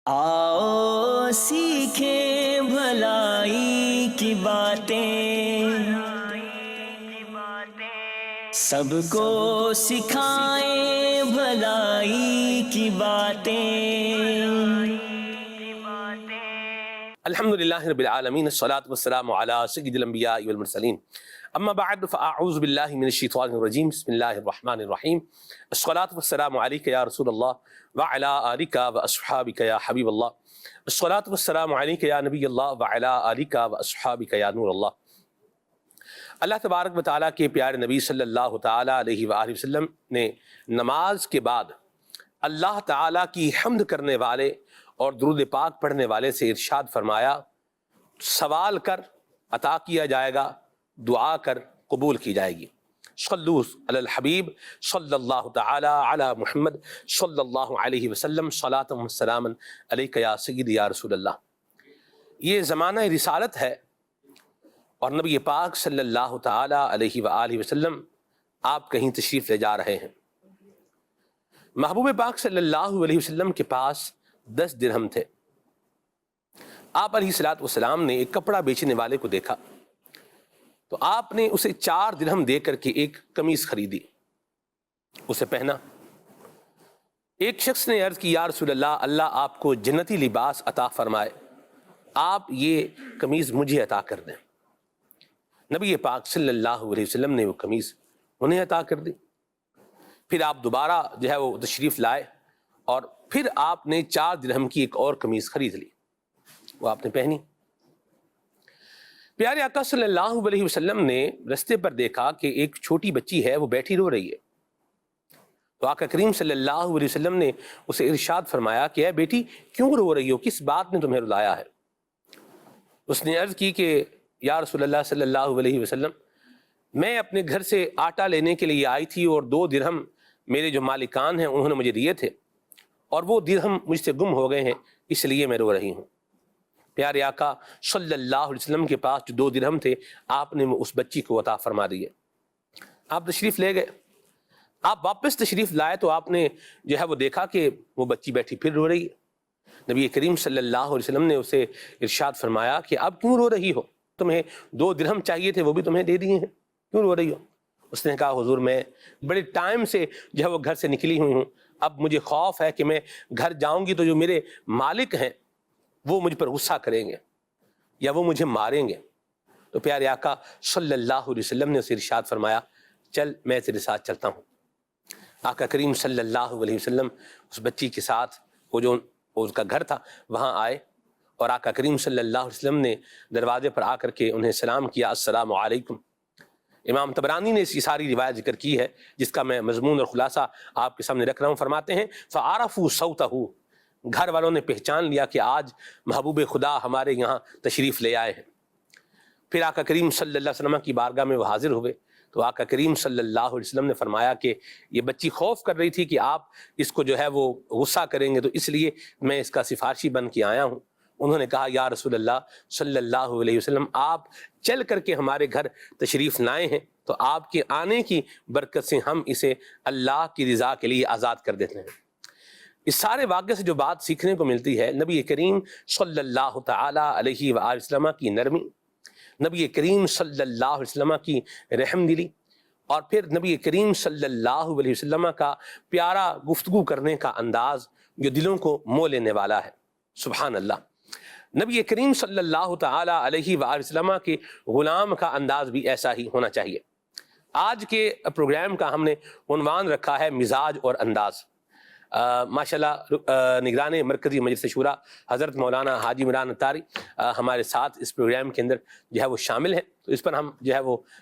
آؤ سیکھیں بھلائی کی باتیں، سب کو سکھائیں بھلائی کی باتیں۔ الحمدللہ رب العالمین، الصلاۃ والسلام علی سید الانبیاء والمرسلین، اما بعد فاعوذ باللہ من الشیطان الرجیم، بسم اللہ الرحمن الرحیم۔ الصلاۃ والسلام علیک یا رسول اللہ وعلی آلک واصحابک یا حبیب اللہ، الصلاۃ والسلام علیک یا نبی اللہ وعلی آلک واصحابک یا نور اللہ۔ اللہ تبارک و تعالیٰ کے پیارے نبی صلی اللہ تعالیٰ علیہ وآلہ وسلم نے نماز کے بعد اللہ تعالیٰ کی حمد کرنے والے اور درود پاک پڑھنے والے سے ارشاد فرمایا، سوال کر عطا کیا جائے گا، دعا کر قبول کی جائے گی۔ صلو علی الحبیب صلی اللہ تعالی علی محمد صلی اللہ علیہ وسلم، صلاۃ و سلام علیک یا سیدی یا رسول اللہ۔ یہ زمانہ رسالت ہے اور نبی پاک صلی اللہ تعالی علیہ وآلہ وسلم آپ کہیں تشریف لے جا رہے ہیں۔ محبوب پاک صلی اللہ علیہ وسلم کے پاس 10 درہم تھے۔ آپ علیہ الصلوۃ والسلام نے ایک کپڑا بیچنے والے کو دیکھا تو آپ نے اسے 4 درہم دے کر کے ایک قمیص خریدی، اسے پہنا۔ ایک شخص نے عرض کی، یا رسول اللہ، اللہ آپ کو جنتی لباس عطا فرمائے، آپ یہ قمیص مجھے عطا کر دیں۔ نبی پاک صلی اللہ علیہ وسلم نے وہ قمیص انہیں عطا کر دی۔ پھر آپ دوبارہ وہ تشریف لائے اور پھر آپ نے 4 درہم کی ایک اور قمیص خرید لی، وہ آپ نے پہنی۔ پیارے آقا صلی اللہ علیہ وسلم نے رستے پر دیکھا کہ ایک چھوٹی بچی ہے، وہ بیٹھی رو رہی ہے۔ تو آقا کریم صلی اللہ علیہ وسلم نے اسے ارشاد فرمایا کہ اے بیٹی، کیوں رو رہی ہو، کس بات نے تمہیں رلایا ہے؟ اس نے عرض کی کہ یا رسول اللہ صلی اللہ علیہ وسلم، میں اپنے گھر سے آٹا لینے کے لیے آئی تھی اور 2 درہم میرے جو مالکان ہیں انہوں نے مجھے دیے تھے اور وہ درہم مجھ سے گم ہو گئے ہیں، اس لیے میں رو رہی ہوں۔ پیارے آقا صلی اللہ علیہ وسلم کے پاس جو 2 درہم تھے، آپ نے اس بچی کو عطا فرما دیے۔ آپ تشریف لے گئے، آپ واپس تشریف لائے تو آپ نے وہ دیکھا کہ وہ بچی بیٹھی پھر رو رہی ہے۔ نبی کریم صلی اللہ علیہ وسلم نے اسے ارشاد فرمایا کہ اب کیوں رو رہی ہو، تمہیں 2 درہم چاہیے تھے، وہ بھی تمہیں دے دیے ہیں، کیوں رو رہی ہو؟ اس نے کہا، حضور میں بڑے ٹائم سے وہ گھر سے نکلی ہوئی ہوں، اب مجھے خوف ہے کہ میں گھر جاؤں گی تو جو میرے مالک ہیں وہ مجھ پر غصہ کریں گے یا وہ مجھے ماریں گے۔ تو پیارے آقا صلی اللہ علیہ وسلم نے اسے ارشاد فرمایا، چل میں تیرے ساتھ چلتا ہوں۔ آقا کریم صلی اللہ علیہ وسلم اس بچی کے ساتھ وہ جو اس کا گھر تھا وہاں آئے اور آقا کریم صلی اللہ علیہ وسلم نے دروازے پر آ کر کے انہیں سلام کیا، السلام علیکم۔ امام طبرانی نے اس کی ساری روایت ذکر کی ہے، جس کا میں مضمون اور خلاصہ آپ کے سامنے رکھ رہا ہوں۔ فرماتے ہیں، فَعَرَفُوا صَوْتَهُ، گھر والوں نے پہچان لیا کہ آج محبوب خدا ہمارے یہاں تشریف لے آئے ہیں۔ پھر آقا کریم صلی اللہ علیہ وسلم کی بارگاہ میں وہ حاضر ہوئے تو آقا کریم صلی اللہ علیہ وسلم نے فرمایا کہ یہ بچی خوف کر رہی تھی کہ آپ اس کو وہ غصہ کریں گے، تو اس لیے میں اس کا سفارشی بن کے آیا ہوں۔ انہوں نے کہا، یا رسول اللہ صلی اللہ علیہ وسلم، آپ چل کر کے ہمارے گھر تشریف لائے ہیں تو آپ کے آنے کی برکت سے ہم اسے اللہ کی رضا کے لیے آزاد کر دیتے ہیں۔ اس سارے واقعے سے جو بات سیکھنے کو ملتی ہے، نبی کریم صلی اللہ تعالی علیہ وآلہ وسلم کی نرمی، نبی کریم صلی اللہ علیہ وسلم کی رحم دلی، اور پھر نبی کریم صلی اللہ علیہ وسلم کا پیارا گفتگو کرنے کا انداز جو دلوں کو مو لینے والا ہے۔ سبحان اللہ، نبی کریم صلی اللہ تعالی علیہ وآلہ وسلم کے غلام کا انداز بھی ایسا ہی ہونا چاہیے۔ آج کے پروگرام کا ہم نے عنوان رکھا ہے مزاج اور انداز۔ ماشاءاللہ نگران مرکزی مجلس شورا حضرت مولانا حاجی عمران اتاری ہمارے ساتھ اس پروگرام کے اندر وہ شامل ہیں، تو اس پر ہم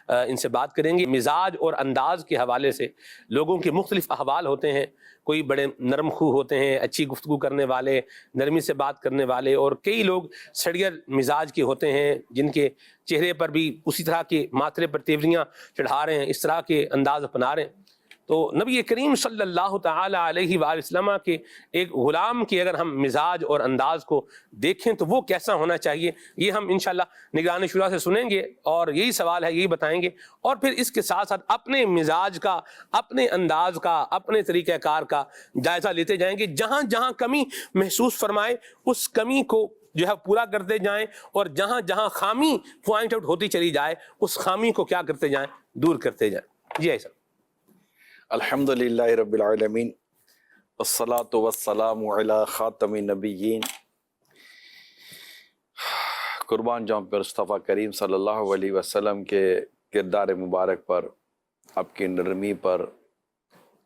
ان سے بات کریں گے۔ مزاج اور انداز کے حوالے سے لوگوں کے مختلف احوال ہوتے ہیں، کوئی بڑے نرم خو ہوتے ہیں، اچھی گفتگو کرنے والے، نرمی سے بات کرنے والے، اور کئی لوگ سڑیل مزاج کے ہوتے ہیں جن کے چہرے پر بھی اسی طرح کے ماتھے پر تیوریاں چڑھا رہے ہیں، اس طرح کے انداز اپنا رہے ہیں۔ تو نبی کریم صلی اللہ تعالی علیہ وآلہ وسلم کے ایک غلام کی اگر ہم مزاج اور انداز کو دیکھیں تو وہ کیسا ہونا چاہیے، یہ ہم انشاءاللہ نگران شورا سے سنیں گے، اور یہی سوال ہے، یہی بتائیں گے، اور پھر اس کے ساتھ ساتھ اپنے مزاج کا، اپنے انداز کا، اپنے طریقہ کار کا جائزہ لیتے جائیں گے، جہاں جہاں کمی محسوس فرمائے اس کمی کو جو ہے پورا کرتے جائیں، اور جہاں جہاں خامی پوائنٹ آؤٹ ہوتی چلی جائے اس خامی کو کیا کرتے جائیں، دور کرتے جائیں۔ جی ایسا الحمدللہ رب العالمین والصلاة والسلام علی خاتم النبیین، قربان جاؤں پر مصطفیٰ کریم صلی اللہ علیہ وسلم کے کردار مبارک پر، آپ کی نرمی پر،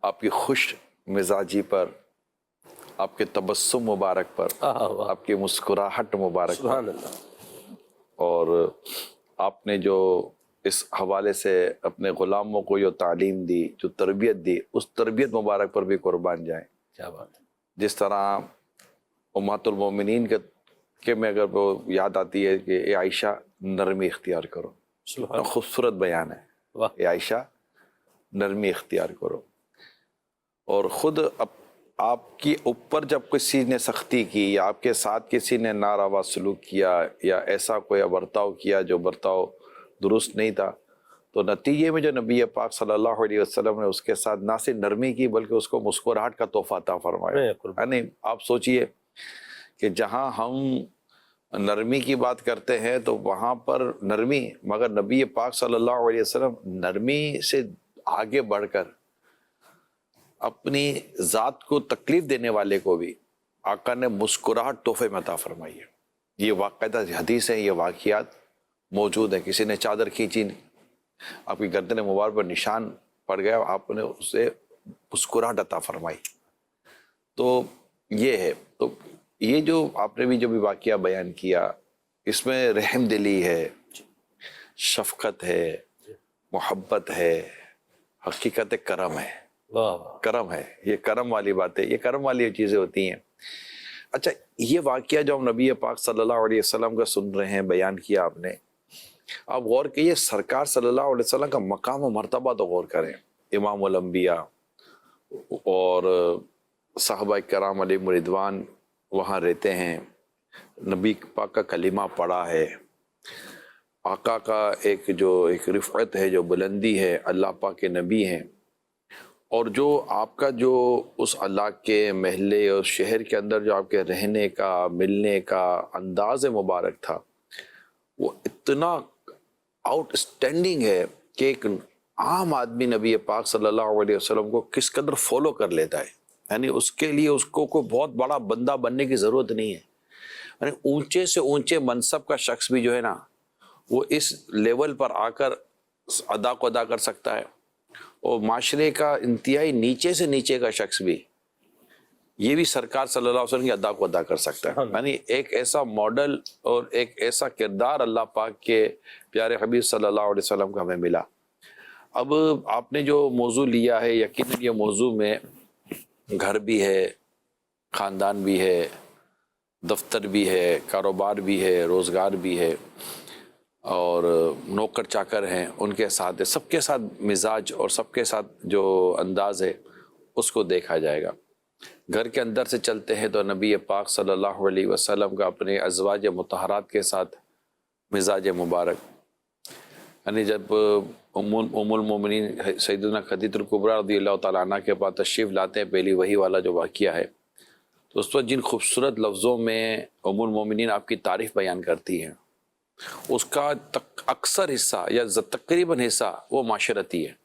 آپ کی خوش مزاجی پر، آپ کے تبسم مبارک پر، آپ کی مسکراہٹ مبارک پر، سبحان اللہ۔ اور آپ نے جو اس حوالے سے اپنے غلاموں کو جو تعلیم دی، جو تربیت دی، اس تربیت مبارک پر بھی قربان جائیں۔ کیا بات ہے۔ جس طرح امہات المومنین کے میں اگر وہ یاد آتی ہے کہ اے عائشہ نرمی اختیار کرو، سبحان خوبصورت بیان ہے، واہ۔ اے عائشہ نرمی اختیار کرو، اور خود آپ کی اوپر جب کسی نے سختی کی یا آپ کے ساتھ کسی نے ناروا سلوک کیا یا ایسا کوئی برتاؤ کیا جو برتاؤ درست نہیں تھا، تو نتیجے میں جو نبی پاک صلی اللہ علیہ وسلم نے اس کے ساتھ نہ صرف نرمی کی بلکہ اس کو مسکراہٹ کا تحفہ عطا فرمایا۔ یعنی آپ سوچئے کہ جہاں ہم نرمی کی بات کرتے ہیں تو وہاں پر نرمی، مگر نبی پاک صلی اللہ علیہ وسلم نرمی سے آگے بڑھ کر اپنی ذات کو تکلیف دینے والے کو بھی آقا نے مسکراہٹ تحفے میں عطا فرمائی ہے۔ یہ باقاعدہ حدیث ہے، یہ واقعات موجود ہیں۔ کسی نے چادر کھینچی، آپ کی گردن مبارک پر نشان پڑ گیا، آپ نے اسے مسکراہٹ عطا فرمائی۔ تو یہ ہے، تو یہ جو آپ نے بھی واقعہ بیان کیا، اس میں رحم دلی ہے، شفقت ہے، محبت ہے، حقیقت کرم ہے۔ کرم ہے، یہ کرم والی بات ہے، یہ کرم والی چیزیں ہوتی ہیں۔ اچھا، یہ واقعہ جو ہم نبی پاک صلی اللہ علیہ وسلم کا سن رہے ہیں، بیان کیا آپ نے، آپ غور کیے سرکار صلی اللہ علیہ وسلم کا مقام و مرتبہ تو غور کریں۔ امام الانبیاء اور صحابہ کرام علیہم رضوان وہاں رہتے ہیں، نبی پاک کا کلمہ پڑھا ہے، آقا کا ایک رفعت ہے، جو بلندی ہے، اللہ پاک کے نبی ہیں، اور جو آپ کا جو اس اللہ کے محلے اور شہر کے اندر جو آپ کے رہنے کا، ملنے کا انداز مبارک تھا، وہ اتنا آؤٹ اسٹینڈنگ ہے کہ ایک عام آدمی نبی پاک صلی اللہ علیہ وسلم کو کس قدر فالو کر لیتا ہے۔ یعنی اس کے لیے اس کو کوئی بہت بڑا بندہ بننے کی ضرورت نہیں ہے۔ یعنی اونچے سے اونچے منصب کا شخص بھی جو ہے نا، وہ اس لیول پر آ کر ادا کو ادا کر سکتا ہے، اور معاشرے کا انتہائی نیچے سے نیچے کا شخص بھی یہ بھی سرکار صلی اللہ علیہ وسلم کی ادا کو ادا کر سکتا ہے۔ یعنی ایک ایسا ماڈل اور ایک ایسا کردار اللہ پاک کے پیارے حبیب صلی اللہ علیہ وسلم کا ہمیں ملا۔ اب آپ نے جو موضوع لیا ہے، یقیناً یہ موضوع میں گھر بھی ہے، خاندان بھی ہے، دفتر بھی ہے، کاروبار بھی ہے، روزگار بھی ہے، اور نوکر چاکر ہیں، ان کے ساتھ سب کے ساتھ مزاج اور سب کے ساتھ جو انداز ہے اس کو دیکھا جائے گا۔ گھر کے اندر سے چلتے ہیں تو نبی پاک صلی اللہ علیہ وسلم کا اپنے ازواج مطہرات کے ساتھ مزاج مبارک، یعنی جب ام المومنین سیدنا خدیجہ الکبریٰ رضی اللہ تعالیٰ عنہ کے پاس تشریف لاتے ہیں، پہلی وہی والا جو واقعہ ہے، تو اس وقت جن خوبصورت لفظوں میں ام المومنین آپ کی تعریف بیان کرتی ہیں، اس کا اکثر حصہ یا تقریباً حصہ وہ معاشرتی ہے۔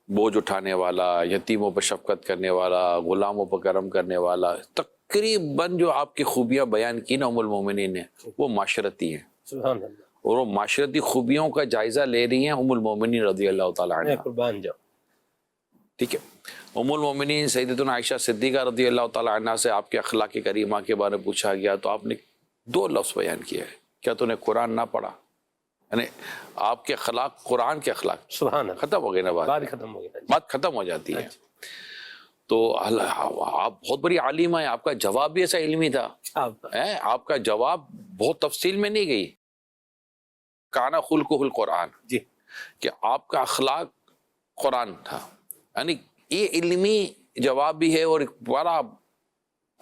بوجھ اٹھانے والا، یتیموں پر شفقت کرنے والا، غلاموں پر کرم کرنے والا، تقریباً جو آپ کی خوبیاں بیان کی نا ام المومنین نے، وہ معاشرتی ہیں۔ سبحان اللہ۔ اور وہ معاشرتی خوبیوں کا جائزہ لے رہی ہیں ام المومنین رضی اللہ تعالیٰ عنہ۔ قربان جاؤ۔ ٹھیک ہے، ام المومنین سیدتنا عائشہ صدیقہ رضی اللہ تعالیٰ عنہ سے آپ کے اخلاق کریمہ کے بارے میں پوچھا گیا تو آپ نے 2 لفظ بیان کیا ہے، کیا تو نے قرآن نہ پڑھا؟ یعنی آپ کے اخلاق قرآن کے اخلاق، سبحان اللہ، ختم ہو گئی نا بات ختم ہو گئی۔ بات ختم ہو جاتی ہے۔ تو آپ بہت بڑی عالمہ ہیں، آپ کا جواب بھی ایسا علمی تھا، آپ کا جواب بہت تفصیل میں نہیں گئی، کانا خلقہ القرآن، جی، کہ آپ کا اخلاق قرآن تھا. یعنی یہ علمی جواب بھی ہے اور ایک بڑا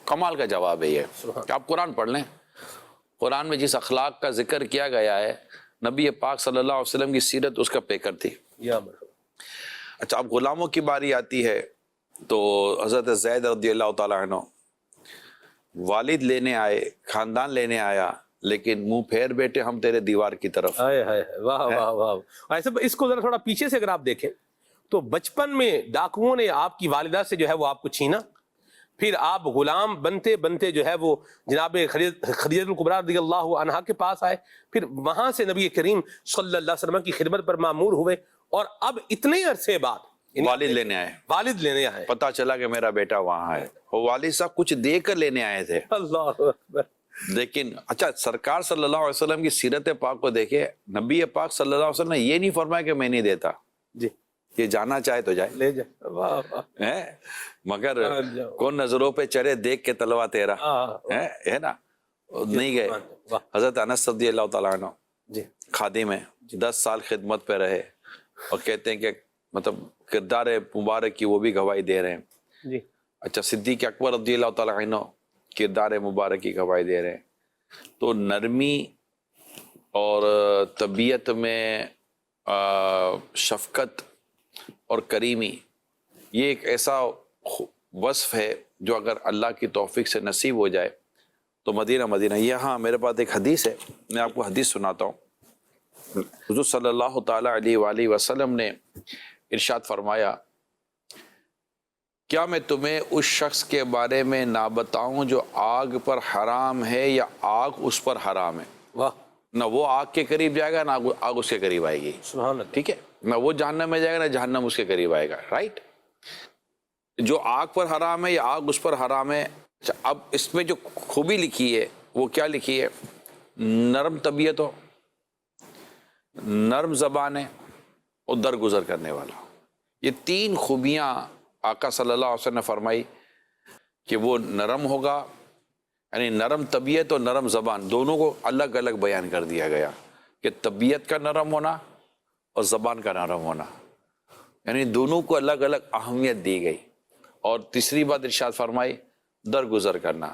کمال کا جواب ہے یہ کہ آپ قرآن پڑھ لیں. قرآن میں جس اخلاق کا ذکر کیا گیا ہے نبی پاک صلی اللہ علیہ وسلم کی سیرت اس کا پیکر تھی. اچھا اب غلاموں کی باری آتی ہے تو حضرت زید رضی اللہ تعالیٰ عنہ والد لینے آئے, خاندان لینے آیا, لیکن منہ پھیر بیٹھے ہم تیرے دیوار کی طرف. واہ واہ واہ. ایسا اس کو ذرا تھوڑا پیچھے سے اگر آپ دیکھیں تو بچپن میں ڈاکوؤں نے آپ کی والدہ سے جو ہے وہ آپ کو چھینا, پھر آپ غلام بنتے بنتے جو ہے وہ جناب خدیجہ الکبریٰ رضی اللہ عنہا کے پاس آئے, پھر وہاں سے نبی کریم صلی اللہ علیہ وسلم کی خدمت پر مامور ہوئے, اور اب اتنے عرصے بعد والد لینے آئے. پتا چلا کہ میرا بیٹا وہاں ہے, وہ والد صاحب کچھ دے کر لینے آئے تھے. اللہ اکبر. لیکن اچھا سرکار صلی اللہ علیہ وسلم کی سیرت پاک کو دیکھے, نبی پاک صلی اللہ علیہ وسلم نے یہ نہیں فرمایا کہ میں نہیں دیتا, جی یہ جانا چاہے تو جائے لے جائے. واہ واہ. مگر کون نظروں پہ چڑھے دیکھ کے تلوا تیرا ہے نا, نہیں گئے. حضرت انس رضی اللہ تعالیٰ عنہ جی خادم ہے, 10 سال خدمت پہ رہے, اور کہتے ہیں کہ مطلب کردار مبارک کی وہ بھی گواہی دے رہے ہیں. جی اچھا صدیق اکبر رضی اللہ تعالیٰ عنہ کردار مبارک کی گواہی دے رہے ہیں. تو نرمی اور طبیعت میں شفقت اور کریمی یہ ایک ایسا وصف ہے جو اگر اللہ کی توفیق سے نصیب ہو جائے تو مدینہ. یہاں میرے پاس ایک حدیث ہے, میں آپ کو حدیث سناتا ہوں. حضور صلی اللہ تعالیٰ علیہ وآلہ وسلم نے ارشاد فرمایا, کیا میں تمہیں اس شخص کے بارے میں نہ بتاؤں جو آگ پر حرام ہے یا آگ اس پر حرام ہے. واہ. نہ وہ آگ کے قریب جائے گا نہ آگ اس کے قریب آئے گی. سبحان اللہ. ٹھیک ہے, نہ وہ جہنم میں جائے گا نہ جہنم اس کے قریب آئے گا. رائٹ, جو آگ پر حرام ہے یا آگ اس پر حرام ہے. اب اس میں جو خوبی لکھی ہے وہ کیا لکھی ہے, نرم طبیعت ہو, نرم زبان ہے اور درگزر کرنے والا. یہ 3 خوبیاں آقا صلی اللہ علیہ وسلم نے فرمائی کہ وہ نرم ہوگا. یعنی نرم طبیعت اور نرم زبان دونوں کو الگ الگ بیان کر دیا گیا کہ طبیعت کا نرم ہونا اور زبان کا نرم ہونا, یعنی دونوں کو الگ الگ اہمیت دی گئی. اور تیسری بات ارشاد فرمائی درگزر کرنا.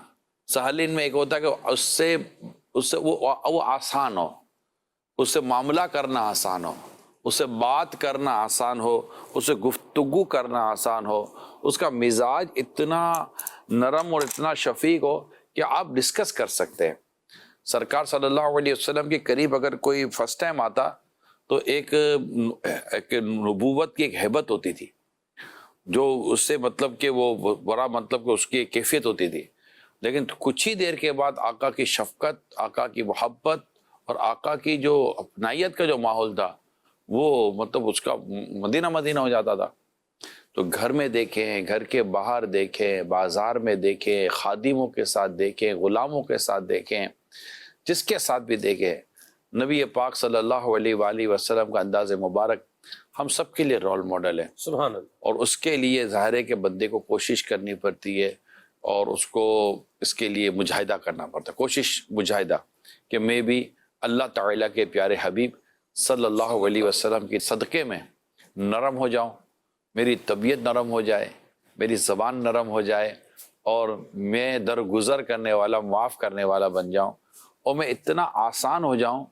سہلین میں ایک ہوتا ہے کہ اس سے وہ آسان ہو, اس سے معاملہ کرنا آسان ہو, اس سے بات کرنا آسان ہو, اس سے گفتگو کرنا آسان ہو, اس کا مزاج اتنا نرم اور اتنا شفیق ہو کہ آپ ڈسکس کر سکتے ہیں. سرکار صلی اللہ علیہ وسلم کے قریب اگر کوئی فرسٹ ٹائم آتا تو ایک نبوت کی ایک ہیبت ہوتی تھی جو اس سے مطلب کہ وہ بڑا مطلب کہ اس کی کیفیت ہوتی تھی. لیکن کچھ ہی دیر کے بعد آقا کی شفقت, آقا کی محبت اور آقا کی جو اپنائیت کا جو ماحول تھا وہ مطلب اس کا مدینہ ہو جاتا تھا. تو گھر میں دیکھیں, گھر کے باہر دیکھیں, بازار میں دیکھیں, خادموں کے ساتھ دیکھیں, غلاموں کے ساتھ دیکھیں, جس کے ساتھ بھی دیکھیں, نبی پاک صلی اللہ علیہ وآلہ وسلم کا انداز مبارک ہم سب کے لیے رول ماڈل ہے. سبحان اللہ. اور اس کے لیے ظاہر ہے کہ بندے کو کوشش کرنی پڑتی ہے اور اس کو اس کے لیے مجاہدہ کرنا پڑتا ہے, کوشش مجاہدہ کہ میں بھی اللہ تعالیٰ کے پیارے حبیب صلی اللہ علیہ وسلم کی صدقے میں نرم ہو جاؤں, میری طبیعت نرم ہو جائے, میری زبان نرم ہو جائے اور میں درگزر کرنے والا, معاف کرنے والا بن جاؤں, اور میں اتنا آسان ہو جاؤں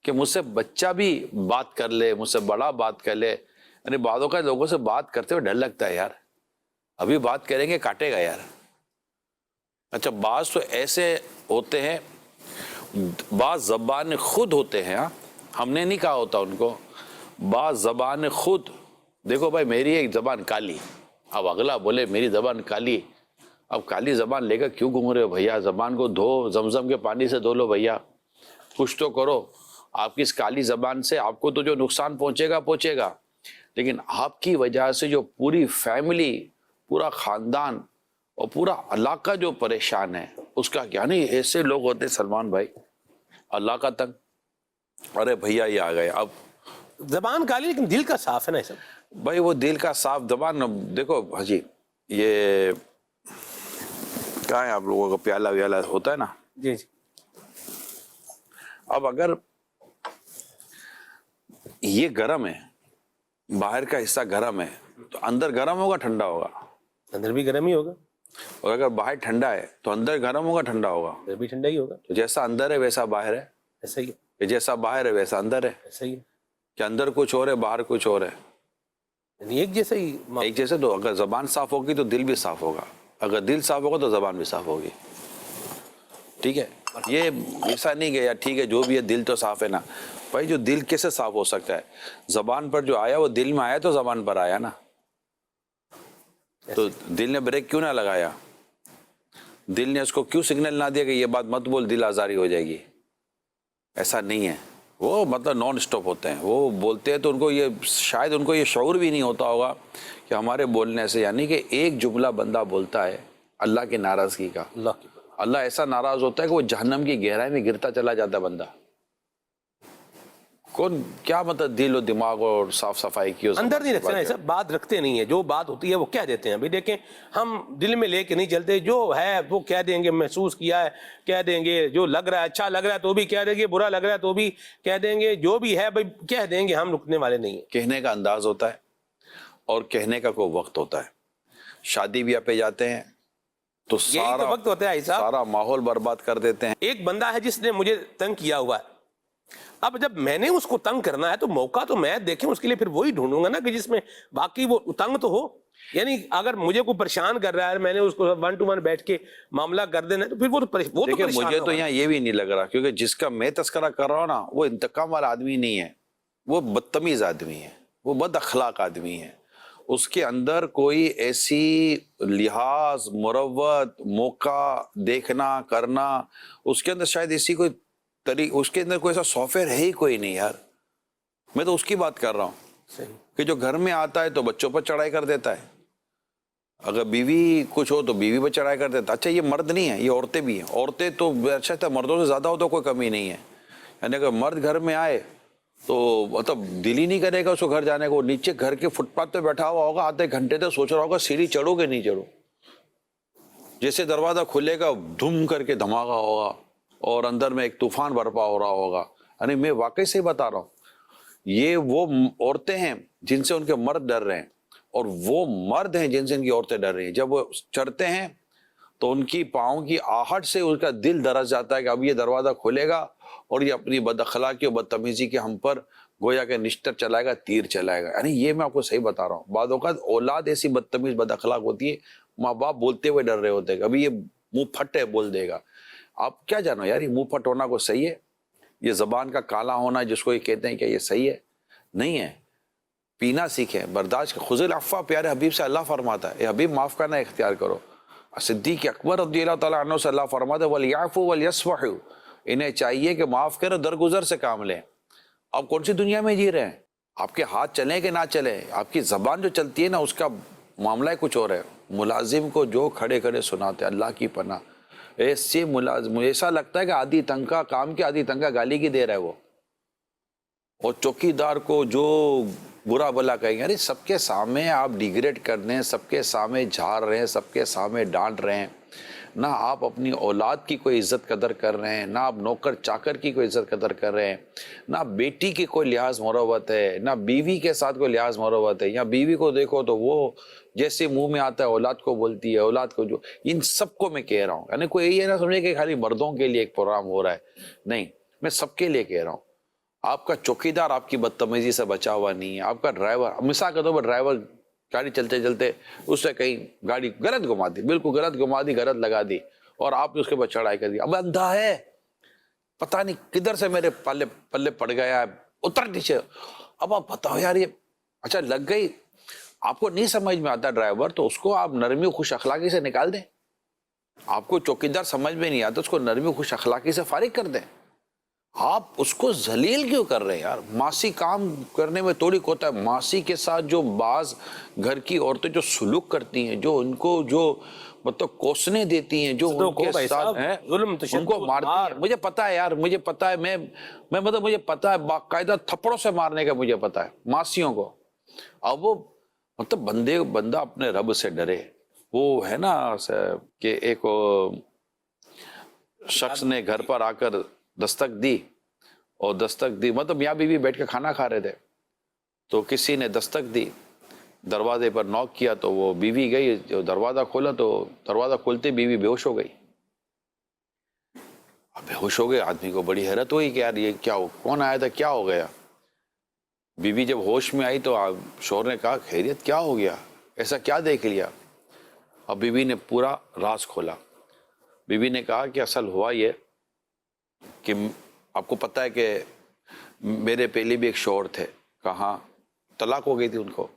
کہ مجھ سے بچہ بھی بات کر لے, مجھ سے بڑا بات کر لے. یعنی بعضوں کا لوگوں سے بات کرتے ہوئے ڈر لگتا ہے, یار ابھی بات کریں گے کاٹے گا یار. اچھا بعض تو ایسے ہوتے ہیں, بعض زبان خود ہوتے ہیں, ہم نے نہیں کہا ہوتا ان کو, بعض زبان خود. دیکھو بھائی میری ایک زبان کالی, اب اگلا بولے میری زبان کالی, اب کالی زبان لے کر کیوں گھوم رہے ہو بھیا, زبان کو دھو, زمزم کے پانی سے دھو لو بھیا, کچھ تو کرو. آپ کی اس کالی زبان سے آپ کو تو جو نقصان پہنچے گا, لیکن آپ کی وجہ سے جو پوری فیملی, پورا خاندان اور پورا علاقہ جو پریشان ہے اس کا کیا. نہیں ایسے لوگ ہوتے سلمان بھائی, اللہ کا تنگ, ارے بھیا یہ آ گئے. اب زبان کالی لیکن دل کا صاف ہے نا سب بھائی, وہ دل کا صاف زبان. دیکھو حجی یہ کہاں ہے آپ لوگوں کا پیالہ ویالہ ہوتا ہے نا, جی جی. اب اگر یہ گرم ہے, باہر کا حصہ گرم ہے تو اندر گرم ہوگا ٹھنڈا ہوگا؟ اندر بھی گرم ہی ہوگا، اور اگر باہر ٹھنڈا ہے تو اندر گرم ہوگا ٹھنڈا ہوگا؟ اندر بھی ٹھنڈا ہی ہوگا، تو جیسا اندر ہے ویسا باہر ہے، ایسا ہی ہے، کہ جیسا باہر ہے ویسا اندر ہے، ایسا ہی ہے، کہ اندر کچھ اور ہے باہر کچھ اور ہے؟ یعنی ایک جیسا ہی ایک جیسے تو اگر زبان صاف ہوگی تو دل بھی صاف ہوگا، اگر دل صاف ہوگا تو زبان بھی صاف ہوگی. ٹھیک ہے، یہ ایسا نہیں کہ یار ٹھیک ہے جو بھی ہے دل تو صاف ہے نا. بھائی جو دل کیسے صاف ہو سکتا ہے؟ زبان پر جو آیا وہ دل میں آیا تو زبان پر آیا نا. تو دل نے بریک کیوں نہ لگایا؟ دل نے اس کو کیوں سگنل نہ دیا کہ یہ بات مت بول دل آزاری ہو جائے گی؟ ایسا نہیں ہے. وہ مطلب نان اسٹاپ ہوتے ہیں، وہ بولتے ہیں تو ان کو یہ شاید ان کو یہ شعور بھی نہیں ہوتا ہوگا کہ ہمارے بولنے سے، یعنی کہ ایک جملہ بندہ بولتا ہے اللہ کی ناراضگی کا، اللہ کی اللہ ایسا ناراض ہوتا ہے کہ وہ جہنم کی گہرائی میں گرتا چلا جاتا ہے بندہ. کون کیا مطلب دل و دماغ اور صاف صفائی کی اندر نہیں رکھتے نا، ایسا بات رکھتے نہیں ہیں، جو بات ہوتی ہے وہ کہہ دیتے ہیں. ابھی دیکھیں ہم دل میں لے کے نہیں چلتے، جو ہے وہ کہہ دیں گے، محسوس کیا ہے کہہ دیں گے، جو لگ رہا ہے اچھا لگ رہا ہے تو بھی کہہ دیں گے، برا لگ رہا ہے تو بھی کہہ دیں گے، جو بھی ہے بھائی کہہ دیں گے، ہم رکنے والے نہیں ہیں. کہنے کا انداز ہوتا ہے اور کہنے کا کوئی وقت ہوتا ہے. شادی بیاہ پہ جاتے ہیں تو یہی تو وقت ہوتا ہے بھائی صاحب. سارا ماحول برباد کر دیتے ہیں. ایک بندہ ہے جس نے مجھے تنگ کیا ہوا ہے، اب جب میں نے اس کو تنگ کرنا ہے تو موقع تو میں دیکھیں اس کے لیے پھر وہی ڈھونڈوں گا نا کہ جس میں باقی وہ تنگ تو ہو. یعنی اگر مجھے کوئی پریشان کر رہا ہے، میں نے اس کو 1 to 1 بیٹھ کے معاملہ کر دینا ہے تو پھر وہ تو دیکھیں پریشان مجھے تو ہوگا. یہاں یہ بھی نہیں لگ رہا، کیونکہ جس کا میں تذکرہ کر رہا ہوں نا وہ انتقام والا آدمی نہیں ہے، وہ بدتمیز آدمی ہے، وہ بد اخلاق آدمی ہے. اس کے اندر کوئی ایسی لحاظ، مروت، موقع دیکھنا کرنا، اس کے اندر شاید ایسی کوئی اس کے اندر کوئی ایسا سافٹ ویئر ہے ہی کوئی نہیں یار. میں تو اس کی بات کر رہا ہوں صحیح. کہ جو گھر میں آتا ہے تو بچوں پر چڑھائی کر دیتا ہے، اگر بیوی کچھ ہو تو بیوی پر چڑھائی کر دیتا. اچھا یہ مرد نہیں ہے، یہ عورتیں بھی ہیں. عورتیں تو اچھا تھا مردوں سے زیادہ ہو تو کوئی کمی نہیں ہے. یعنی اگر مرد گھر میں آئے تو مطلب دل ہی نہیں کرے گا اس کو گھر جانے کو. نیچے گھر کے فٹ پاتھ پہ بیٹھا ہوا ہوگا، آدھے گھنٹے تک سوچ رہا ہوگا سیڑھی چڑھو کہ نہیں چڑھو. جیسے دروازہ کھلے گا دھم کر کے دھماکہ ہوگا اور اندر میں ایک طوفان برپا ہو رہا ہوگا. یعنی میں واقعی سے بتا رہا ہوں، یہ وہ عورتیں ہیں جن سے ان کے مرد ڈر رہے ہیں، اور وہ مرد ہیں جن سے ان کی عورتیں ڈر رہی ہیں. جب وہ چڑھتے ہیں تو ان کی پاؤں کی آہٹ سے ان کا دل درس جاتا ہے کہ اب یہ دروازہ کھلے گا اور یہ اپنی بد اخلاقی اور بدتمیزی کے ہم پر گویا کہ نشتر چلائے گا، تیر چلائے گا. یعنی یہ میں آپ کو صحیح بتا رہا ہوں. بعض اوقات اولاد ایسی بدتمیز بد اخلاق ہوتی ہے، ماں باپ بولتے ہوئے ڈر رہے ہوتے ہیں ابھی یہ منہ پھٹ ہے بول دے گا. آپ کیا جانو یار، یہ منہ پھٹ ہونا کوئی صحیح ہے؟ یہ زبان کا کالا ہونا جس کو یہ کہتے ہیں کہ یہ صحیح ہے؟ نہیں ہے. پینا سیکھیں، برداشت. خذ العفو پیارے حبیب سے اللہ فرماتا ہے، اے حبیب معاف کرنا اختیار کرو. صدیق اکبر رضی اللہ تعالیٰ عنہ سے اللہ فرماتا ہے وَلْيَعْفُوا وَلْيَصْفَحُوا، انہیں چاہیے کہ معاف کرو، درگزر سے کام لیں. آپ کون سی دنیا میں جی رہے ہیں؟ آپ کے ہاتھ چلیں کہ نہ چلیں، آپ کی زبان جو چلتی ہے نا اس کا معاملہ کچھ اور ہے. ملازم کو جو کھڑے کھڑے سناتے اللہ کی پناہ، ایسے ملازم ایسا لگتا ہے کہ آدھی تنخواہ کام کی آدھی تنخواہ گالی کی دے رہا ہے وہ. اور چوکی دار کو جو برا بلا کہیں گے، سب کے سامنے آپ ڈیگریڈ کر رہے ہیں، سب کے سامنے جھاڑ رہے ہیں، سب کے سامنے ڈانٹ رہے ہیں. نہ آپ اپنی اولاد کی کوئی عزت قدر کر رہے ہیں، نہ آپ نوکر چاکر کی کوئی عزت قدر کر رہے ہیں، نہ بیٹی کی کوئی لحاظ مروت ہے، نہ بیوی کے ساتھ کوئی لحاظ مروت ہے. یا بیوی کو دیکھو تو وہ جیسے منہ میں آتا ہے اولاد کو بولتی ہے، اولاد کو جو. ان سب کو میں کہہ رہا ہوں، یعنی کوئی یہ نہ سمجھے کہ خالی مردوں کے لیے ایک پروگرام ہو رہا ہے، نہیں، میں سب کے لیے کہہ رہا ہوں. آپ کا چوکیدار آپ کی بدتمیزی سے بچا ہوا نہیں ہے. آپ کا ڈرائیور، مثال کے طور پر ڈرائیور گاڑی چلتے چلتے اس سے کہیں گاڑی غلط گھما دی، بالکل غلط گھما دی، غلط لگا دی، اور آپ نے اس کے بعد چڑھائی کر دی. اب اندھا ہے، پتہ نہیں کدھر سے میرے پلے پڑ گیا ہے، اتر نیچے. اب آپ بتاؤ یار، یہ اچھا لگ گئی، آپ کو نہیں سمجھ میں آتا ڈرائیور تو اس کو آپ نرمی و خوش اخلاقی سے نکال دیں. آپ کو چوکیدار سمجھ میں نہیں آتا، اس کو نرمی و خوش اخلاقی سے فارغ کر دیں. آپ اس کو ذلیل کیوں کر رہے ہیں یار؟ معاشی کام کرنے میں تھوڑی ہوتا ہے. معاشی کے ساتھ جو بعض گھر کی عورتیں جو سلوک کرتی ہیں، جو ان کو جو مطلب کوسنے دیتی ہیں، جو ان کے ساتھ ہیں، ان کو مارتی ہیں. مجھے پتا ہے یار، مجھے پتا ہے، میں مطلب مجھے پتا ہے، باقاعدہ تھپڑوں سے مارنے کا مجھے پتا ہے معاشیوں کو. اب وہ مطلب بندہ اپنے رب سے ڈرے. وہ ہے نا کہ ایک شخص نے گھر پر آ کر دستک دی، اور دستک دی مطلب میاں بیوی بیٹھ کے کھانا کھا رہے تھے، تو کسی نے دستک دی، دروازے پر نوک کیا تو وہ بیوی گئی، جو دروازہ کھولا تو دروازہ کھولتے بیوی بے ہوش ہو گئی۔ اب بے ہوش ہو گئے، آدمی کو بڑی حیرت ہوئی کہ یار یہ کیا ہو، کون آیا تھا، کیا ہو گیا؟ بیوی جب ہوش میں آئی تو شوہر نے کہا خیریت کیا ہو گیا، ایسا کیا دیکھ لیا؟ اب بیوی نے پورا راز کھولا۔ بیوی نے کہا کہ اصل ہوا یہ کہ آپ کو پتہ ہے کہ میرے پہلے بھی ایک شوہر تھے، کہاں طلاق ہو گئی تھی ان کو،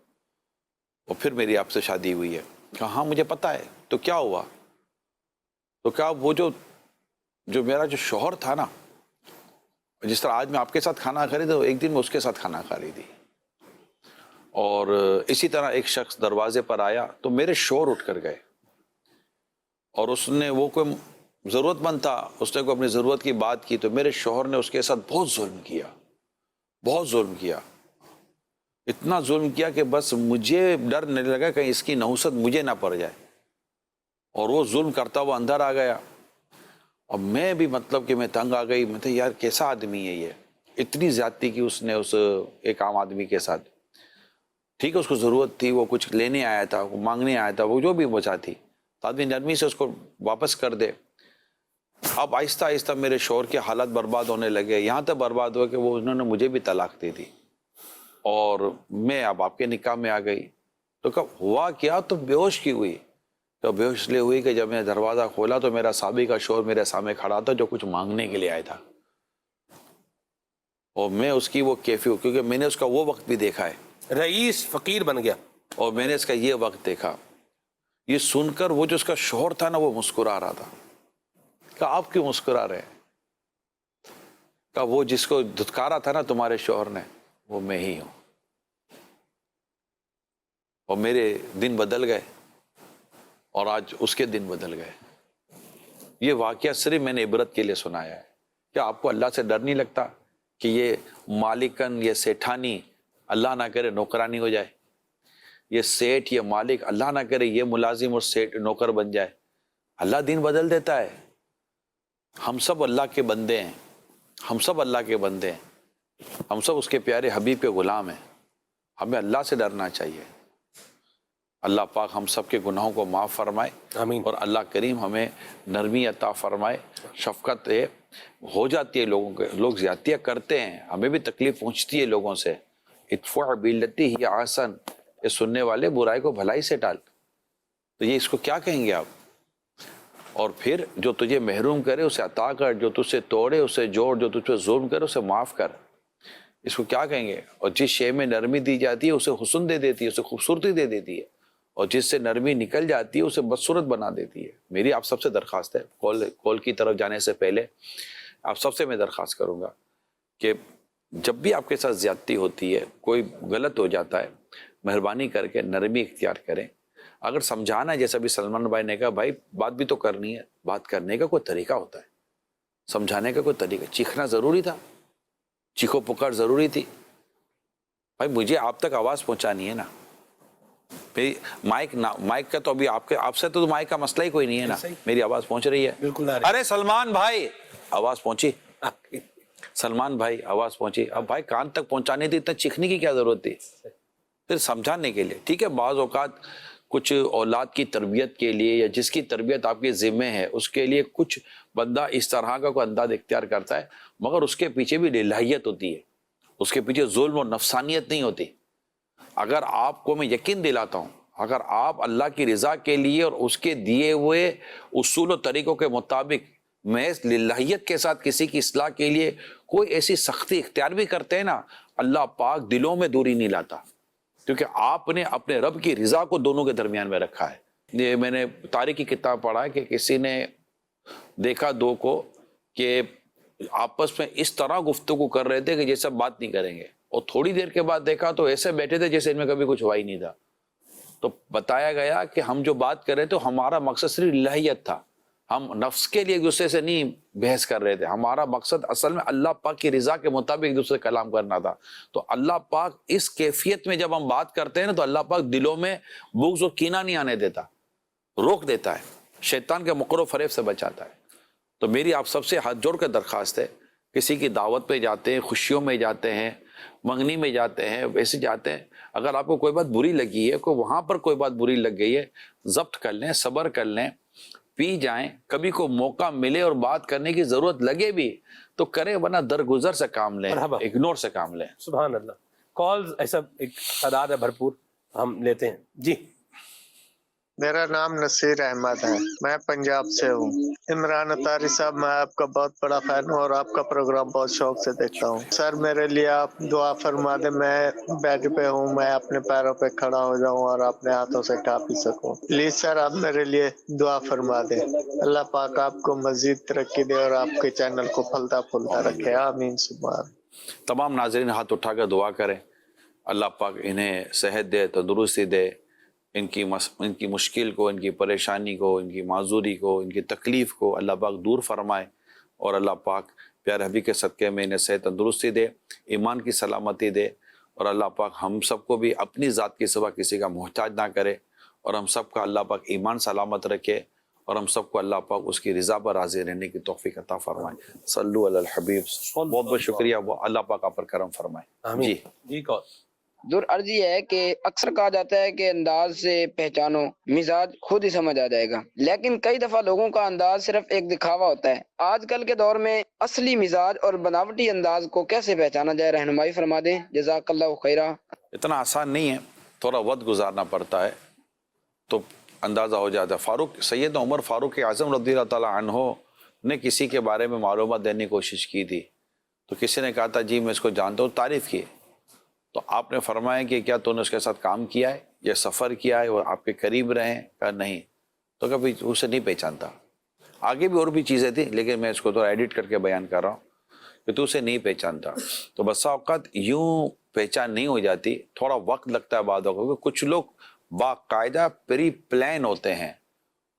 اور پھر میری آپ سے شادی ہوئی ہے۔ کہا ہاں مجھے پتہ ہے، تو کیا ہوا؟ تو کہا وہ جو میرا جو شوہر تھا نا، جس طرح آج میں آپ کے ساتھ کھانا کھا رہی تھی، ایک دن میں اس کے ساتھ کھانا کھا رہی تھی، اور اسی طرح ایک شخص دروازے پر آیا تو میرے شوہر اٹھ کر گئے، اور اس نے وہ کوئی ضرورت مند تھا، اس نے کوئی اپنی ضرورت کی بات کی تو میرے شوہر نے اس کے ساتھ بہت ظلم کیا، بہت ظلم کیا، اتنا ظلم کیا کہ بس مجھے ڈر نہیں لگا کہ اس کی نحوست مجھے نہ پڑ جائے، اور وہ ظلم کرتا ہوا اندر آ گیا۔ اب میں بھی مطلب کہ میں تنگ آ گئی، میں یار کیسا آدمی ہے یہ، اتنی زیادتی کی اس نے اس ایک عام آدمی کے ساتھ۔ ٹھیک ہے اس کو ضرورت تھی، وہ کچھ لینے آیا تھا، وہ مانگنے آیا تھا، وہ جو بھی وجہ تھی تو آدمی نرمی سے اس کو واپس کر دے۔ اب آہستہ آہستہ میرے شوہر کے حالات برباد ہونے لگے، یہاں تک برباد ہوا کہ وہ انہوں نے مجھے بھی طلاق دی تھی، اور میں اب آپ کے نکاح میں آ گئی۔ تو کب ہوا کیا؟ تو بے ہوش کی ہوئی، تو بے ہوش اس لیے ہوئی کہ جب میں دروازہ کھولا تو میرا سابقہ شوہر میرے سامنے کھڑا تھا جو کچھ مانگنے کے لیے آیا تھا، اور میں اس کی وہ کیفی ہوں کیونکہ میں نے اس کا وہ وقت بھی دیکھا ہے، رئیس فقیر بن گیا۔ اور میں نے اس کا یہ وقت دیکھا۔ یہ سن کر وہ جو اس کا شوہر تھا نا وہ مسکرا رہا تھا۔ کہا آپ کیوں مسکرا رہے ہیں؟ کہا وہ جس کو دھتکارا تھا نا تمہارے شوہر نے وہ میں ہی ہوں، اور میرے دن بدل گئے اور آج اس کے دن بدل گئے۔ یہ واقعہ صرف میں نے عبرت کے لیے سنایا ہے۔ کیا آپ کو اللہ سے ڈر نہیں لگتا کہ یہ مالکن، یہ سیٹھانی اللہ نہ کرے نوکرانی ہو جائے، یہ سیٹ، یہ مالک اللہ نہ کرے یہ ملازم اور سیٹ نوکر بن جائے؟ اللہ دین بدل دیتا ہے۔ ہم سب اللہ کے بندے ہیں، ہم سب اللہ کے بندے ہیں، ہم سب اس کے پیارے حبیب کے غلام ہیں۔ ہمیں اللہ سے ڈرنا چاہیے۔ اللہ پاک ہم سب کے گناہوں کو معاف فرمائے، آمین۔ اور اللہ کریم ہمیں نرمی عطا فرمائے، شفقت ہو جاتی ہے لوگوں کے، لوگ زیادتیاں کرتے ہیں، ہمیں بھی تکلیف پہنچتی ہے لوگوں سے۔ ادفع بالتی ہی احسن، یہ سننے والے برائی کو بھلائی سے ٹال، تو یہ اس کو کیا کہیں گے آپ؟ اور پھر جو تجھے محروم کرے اسے عطا کر، جو تجھ سے توڑے اسے جوڑ، جو تجھ پہ ظلم کرے اسے معاف کر، اس کو کیا کہیں گے؟ اور جس شے میں نرمی دی جاتی ہے اسے حسن دے دیتی ہے، اسے خوبصورتی دے دیتی ہے، اور جس سے نرمی نکل جاتی ہے اسے بدصورت بنا دیتی ہے۔ میری آپ سب سے درخواست ہے، کال کی طرف جانے سے پہلے آپ سب سے میں درخواست کروں گا کہ جب بھی آپ کے ساتھ زیادتی ہوتی ہے، کوئی غلط ہو جاتا ہے، مہربانی کر کے نرمی اختیار کریں۔ اگر سمجھانا ہے، جیسا بھی سلمان بھائی نے کہا، بھائی بات بھی تو کرنی ہے، بات کرنے کا کوئی طریقہ ہوتا ہے، سمجھانے کا کوئی طریقہ۔ چیخنا ضروری تھا، چیخو پکار ضروری تھی؟ بھائی مجھے آپ تک آواز پہنچانی ہے نا، مائک کا تو ابھی آپ سے تو مائک کا مسئلہ ہی کوئی نہیں ہے نا، میری آواز پہنچ رہی ہے؟ بالکل آ رہی ہے۔ ارے سلمان بھائی آواز پہنچی، سلمان بھائی آواز پہنچی۔ اب بھائی کان تک پہنچانے تھی، اتنا چیخنے کی کیا ضرورت تھی؟ پھر سمجھانے کے لیے ٹھیک ہے، بعض اوقات کچھ اولاد کی تربیت کے لیے یا جس کی تربیت آپ کے ذمہ ہے اس کے لیے کچھ بندہ اس طرح کا کوئی انداز اختیار کرتا ہے، مگر اس کے پیچھے بھی الہیت ہوتی ہے، اس کے پیچھے ظلم اور نفسانیت نہیں ہوتی۔ اگر آپ کو میں یقین دلاتا ہوں، اگر آپ اللہ کی رضا کے لیے اور اس کے دیے ہوئے اصول و طریقوں کے مطابق محض للہیت کے ساتھ کسی کی اصلاح کے لیے کوئی ایسی سختی اختیار بھی کرتے ہیں نا، اللہ پاک دلوں میں دوری نہیں لاتا، کیونکہ آپ نے اپنے رب کی رضا کو دونوں کے درمیان میں رکھا ہے۔ یہ میں نے تاریخ کی کتاب پڑھا ہے کہ کسی نے دیکھا دو کو کہ آپس میں اس طرح گفتگو کر رہے تھے کہ جیسے بات نہیں کریں گے، اور تھوڑی دیر کے بعد دیکھا تو ایسے بیٹھے تھے جیسے ان میں کبھی کچھ ہوا ہی نہیں تھا۔ تو بتایا گیا کہ ہم جو بات کر رہے تھے ہمارا مقصد صرف الہیت تھا، ہم نفس کے لیے ایک دوسرے سے نہیں بحث کر رہے تھے، ہمارا مقصد اصل میں اللہ پاک کی رضا کے مطابق ایک دوسرے سے کلام کرنا تھا۔ تو اللہ پاک اس کیفیت میں جب ہم بات کرتے ہیں نا تو اللہ پاک دلوں میں بغض و کینہ نہیں آنے دیتا، روک دیتا ہے، شیطان کے مکر و فریب سے بچاتا ہے۔ تو میری آپ سب سے ہاتھ جوڑ کر درخواست ہے، کسی کی دعوت پہ جاتے ہیں، خوشیوں میں جاتے ہیں، منگنی میں جاتے ہیں، ویسے جاتے ہیں، اگر آپ کو کوئی بات بری لگی ہے، کوئی وہاں پر کوئی بات بری لگ گئی ہے، ضبط کر لیں، صبر کر لیں، پی جائیں، کبھی کو موقع ملے اور بات کرنے کی ضرورت لگے بھی تو کریں، ورنہ درگزر سے کام لیں، مرحبا، اگنور سے کام لیں۔ سبحان اللہ۔ کالز ایسا ایک تعداد ہے بھرپور، ہم لیتے ہیں جی۔ میرا نام نصیر احمد ہے، میں پنجاب سے ہوں۔ عمران اتاری صاحب، میں آپ کا بہت بڑا فین ہوں اور آپ کا پروگرام بہت شوق سے دیکھتا ہوں۔ سر میرے لیے آپ دعا فرما دیں، میں بیڈ پہ ہوں، میں اپنے پیروں پہ کھڑا ہو جاؤں اور اپنے ہاتھوں سے کھا پی سکوں۔ پلیز سر آپ میرے لیے دعا فرما دیں۔ اللہ پاک آپ کو مزید ترقی دے اور آپ کے چینل کو پھلتا پھولتا رکھے، آمین ثم آمین۔ تمام ناظرین ہاتھ اٹھا کر دعا کریں، اللہ پاک انہیں صحت دے، تندرستی دے، ان کی مشکل کو، ان کی پریشانی کو، ان کی معذوری کو، ان کی تکلیف کو اللہ پاک دور فرمائے، اور اللہ پاک پیارے حبیب کے صدقے میں انہیں صحت تندرستی دے، ایمان کی سلامتی دے، اور اللہ پاک ہم سب کو بھی اپنی ذات کے سوا کسی کا محتاج نہ کرے، اور ہم سب کا اللہ پاک ایمان سلامت رکھے، اور ہم سب کو اللہ پاک اس کی رضا پر راضی رہنے کی توفیق عطا فرمائے۔ صلو علی الحبیب۔ بہت بہت شکریہ، وہ اللہ پاک آپ پر کرم فرمائے۔ آمین جی جی۔ کال دور عرض یہ ہے کہ اکثر کہا جاتا ہے کہ انداز سے پہچانو، مزاج خود ہی سمجھ آ جائے گا، لیکن کئی دفعہ لوگوں کا انداز صرف ایک دکھاوا ہوتا ہے۔ آج کل کے دور میں اصلی مزاج اور بناوٹی انداز کو کیسے پہچانا جائے، رہنمائی فرما دیں، جزاک اللہ خیرہ۔ اتنا آسان نہیں ہے، تھوڑا وقت گزارنا پڑتا ہے تو اندازہ ہو جاتا ہے۔ سیدنا عمر فاروق اعظم رضی اللہ تعالیٰ عنہ نے کسی کے بارے میں معلومات دینے کی کوشش کی تھی، تو کسی نے کہا تھا جی میں اس کو جانتا ہوں، تعریف کی، تو آپ نے فرمایا کہ کیا تو نے اس کے ساتھ کام کیا ہے یا سفر کیا ہے اور آپ کے قریب رہے ہیں؟ کہا نہیں، تو کبھی اسے نہیں پہچانتا۔ آگے بھی اور بھی چیزیں تھیں لیکن میں اس کو تھوڑا ایڈٹ کر کے بیان کر رہا ہوں کہ تو اسے نہیں پہچانتا۔ تو بسا اوقات یوں پہچان نہیں ہو جاتی، تھوڑا وقت لگتا ہے بعد اوقات۔ کچھ لوگ باقاعدہ پری پلان ہوتے ہیں،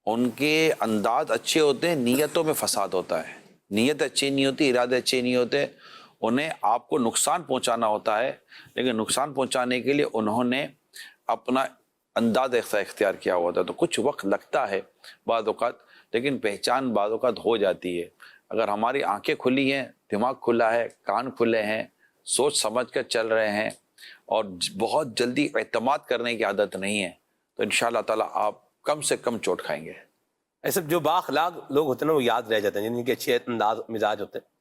ان کے انداز اچھے ہوتے ہیں، نیتوں میں فساد ہوتا ہے، نیت اچھی نہیں ہوتی، ارادے اچھے نہیں ہوتے، انہیں آپ کو نقصان پہنچانا ہوتا ہے، لیکن نقصان پہنچانے کے لیے انہوں نے اپنا انداز اختیار کیا ہوا تھا۔ تو کچھ وقت لگتا ہے بعض اوقات، لیکن پہچان بعض اوقات ہو جاتی ہے اگر ہماری آنکھیں کھلی ہیں، دماغ کھلا ہے، کان کھلے ہیں، سوچ سمجھ کر چل رہے ہیں، اور بہت جلدی اعتماد کرنے کی عادت نہیں ہے، تو انشاءاللہ تعالیٰ آپ کم سے کم چوٹ کھائیں گے۔ ایسے جو بااخلاق لوگ ہوتے ہیں نا وہ یاد رہ جاتے ہیں، جن کے اچھے انداز مزاج ہوتے ہیں۔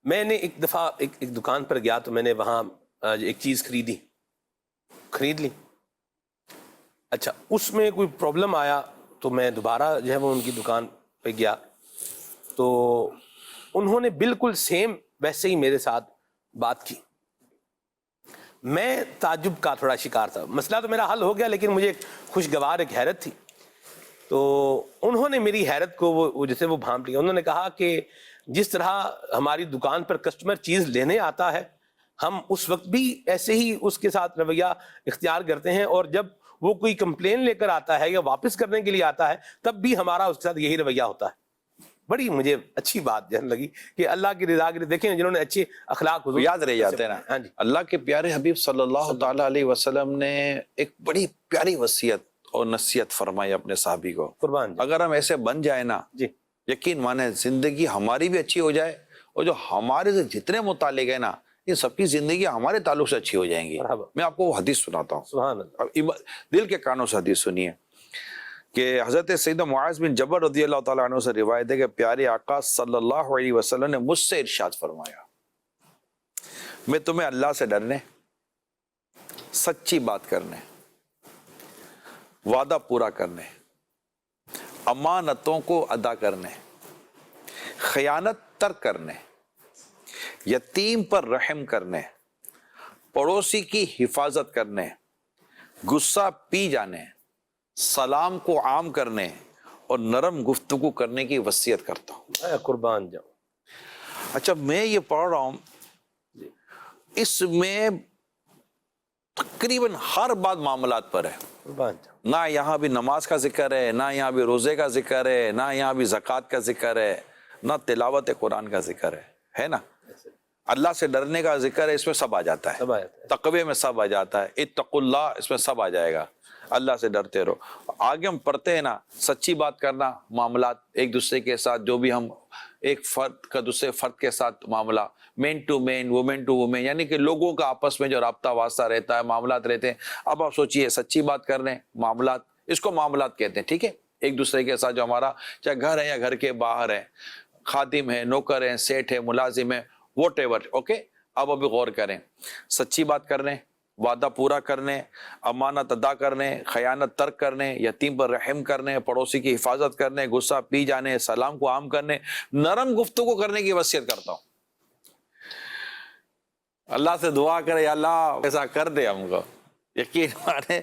میں نے ایک دفعہ ایک دکان پر گیا تو میں نے وہاں ایک چیز خرید لی۔ اچھا، اس میں کوئی پرابلم آیا تو میں دوبارہ جو ہے وہ ان کی دکان پہ گیا، تو انہوں نے بالکل سیم ویسے ہی میرے ساتھ بات کی۔ میں تعجب کا تھوڑا شکار تھا، مسئلہ تو میرا حل ہو گیا لیکن مجھے خوشگوار ایک حیرت تھی۔ تو انہوں نے میری حیرت کو وہ جیسے وہ بھانپ لیا۔ انہوں نے کہا کہ جس طرح ہماری دکان پر کسٹمر چیز لینے آتا ہے، ہم اس وقت بھی ایسے ہی اس کے ساتھ رویہ اختیار کرتے ہیں، اور جب وہ کوئی کمپلین لے کر آتا ہے یا واپس کرنے کے لیے آتا ہے تب بھی ہمارا اس کے ساتھ یہی رویہ ہوتا ہے۔ بڑی مجھے اچھی بات جان لگی کہ اللہ کی رضا کے لیے دیکھیں جنہوں نے اچھے اخلاق حضور یاد رہ جاتے ہیں نا۔ ہاں جی، اللہ کے پیارے حبیب صلی اللہ تعالیٰ علیہ وسلم نے ایک بڑی پیاری وصیت اور نصیحت فرمائی اپنے صحابی کو۔ قربان جی۔ اگر ہم ایسے بن جائیں نا، جی، یقین مانے زندگی ہماری بھی اچھی ہو جائے، اور جو ہمارے سے جتنے متعلق ہیں نا، یہ سب کی زندگی ہمارے تعلق سے اچھی ہو جائیں گی۔ مرحبا۔ میں آپ کو وہ حدیث سناتا ہوں، سبحان اللہ۔ اب دل کے کانوں سے حدیث سنیے کہ حضرت سیدنا معاذ بن جبل رضی اللہ تعالیٰ عنہ سے روایت ہے کہ پیارے آقا صلی اللہ علیہ وسلم نے مجھ سے ارشاد فرمایا، میں تمہیں اللہ سے ڈرنے، سچی بات کرنے، وعدہ پورا کرنے، امانتوں کو ادا کرنے، خیانت ترک کرنے، یتیم پر رحم کرنے، پڑوسی کی حفاظت کرنے، غصہ پی جانے، سلام کو عام کرنے اور نرم گفتگو کرنے کی وصیت کرتا ہوں۔ اے قربان جاؤ۔ اچھا، میں یہ پڑھ رہا ہوں، اس میں تقریباً ہر بات معاملات پر ہے۔ قربان جاؤ۔ نہ یہاں بھی نماز کا ذکر ہے، نہ یہاں بھی روزے کا ذکر ہے، نہ یہاں بھی زکوٰۃ کا ذکر ہے، نہ تلاوت قرآن کا ذکر ہے نا؟ اللہ سے ڈرنے کا ذکر ہے، اس میں سب آ جاتا ہے، سب آ جاتا ہے۔ تقوی میں سب آ جاتا ہے، اتقوا اللہ، اس میں سب آ جائے گا، اللہ سے ڈرتے رہو۔ آگے ہم پڑھتے ہیں نا، سچی بات کرنا، معاملات ایک دوسرے کے ساتھ جو بھی ہم ایک فرد کا دوسرے فرد کے ساتھ معاملہ, man to man, woman to woman, یعنی کہ لوگوں کا آپس میں جو رابطہ واسطہ رہتا ہے, معاملات رہتے ہیں. اب آپ سوچئے سچی بات کر رہے ہیں, معاملات, اس کو معاملات کہتے ہیں, ٹھیک ہے, ایک دوسرے کے ساتھ جو ہمارا چاہے گھر ہے یا گھر کے باہر ہے, خادم ہے, نوکر ہے, سیٹ ہے, ملازم ہے, واٹ ایور, اوکے. اب ابھی غور کریں, سچی بات کرنے, وعدہ پورا کرنے, امانت ادا کرنے, خیانت ترک کرنے, یتیم پر رحم کرنے, پڑوسی کی حفاظت کرنے, غصہ پی جانے, سلام کو عام کرنے, نرم گفتگو کرنے کی وصیت کرتا ہوں. اللہ سے دعا کرے یا اللہ ایسا کر دے ہم کو, یقین مانے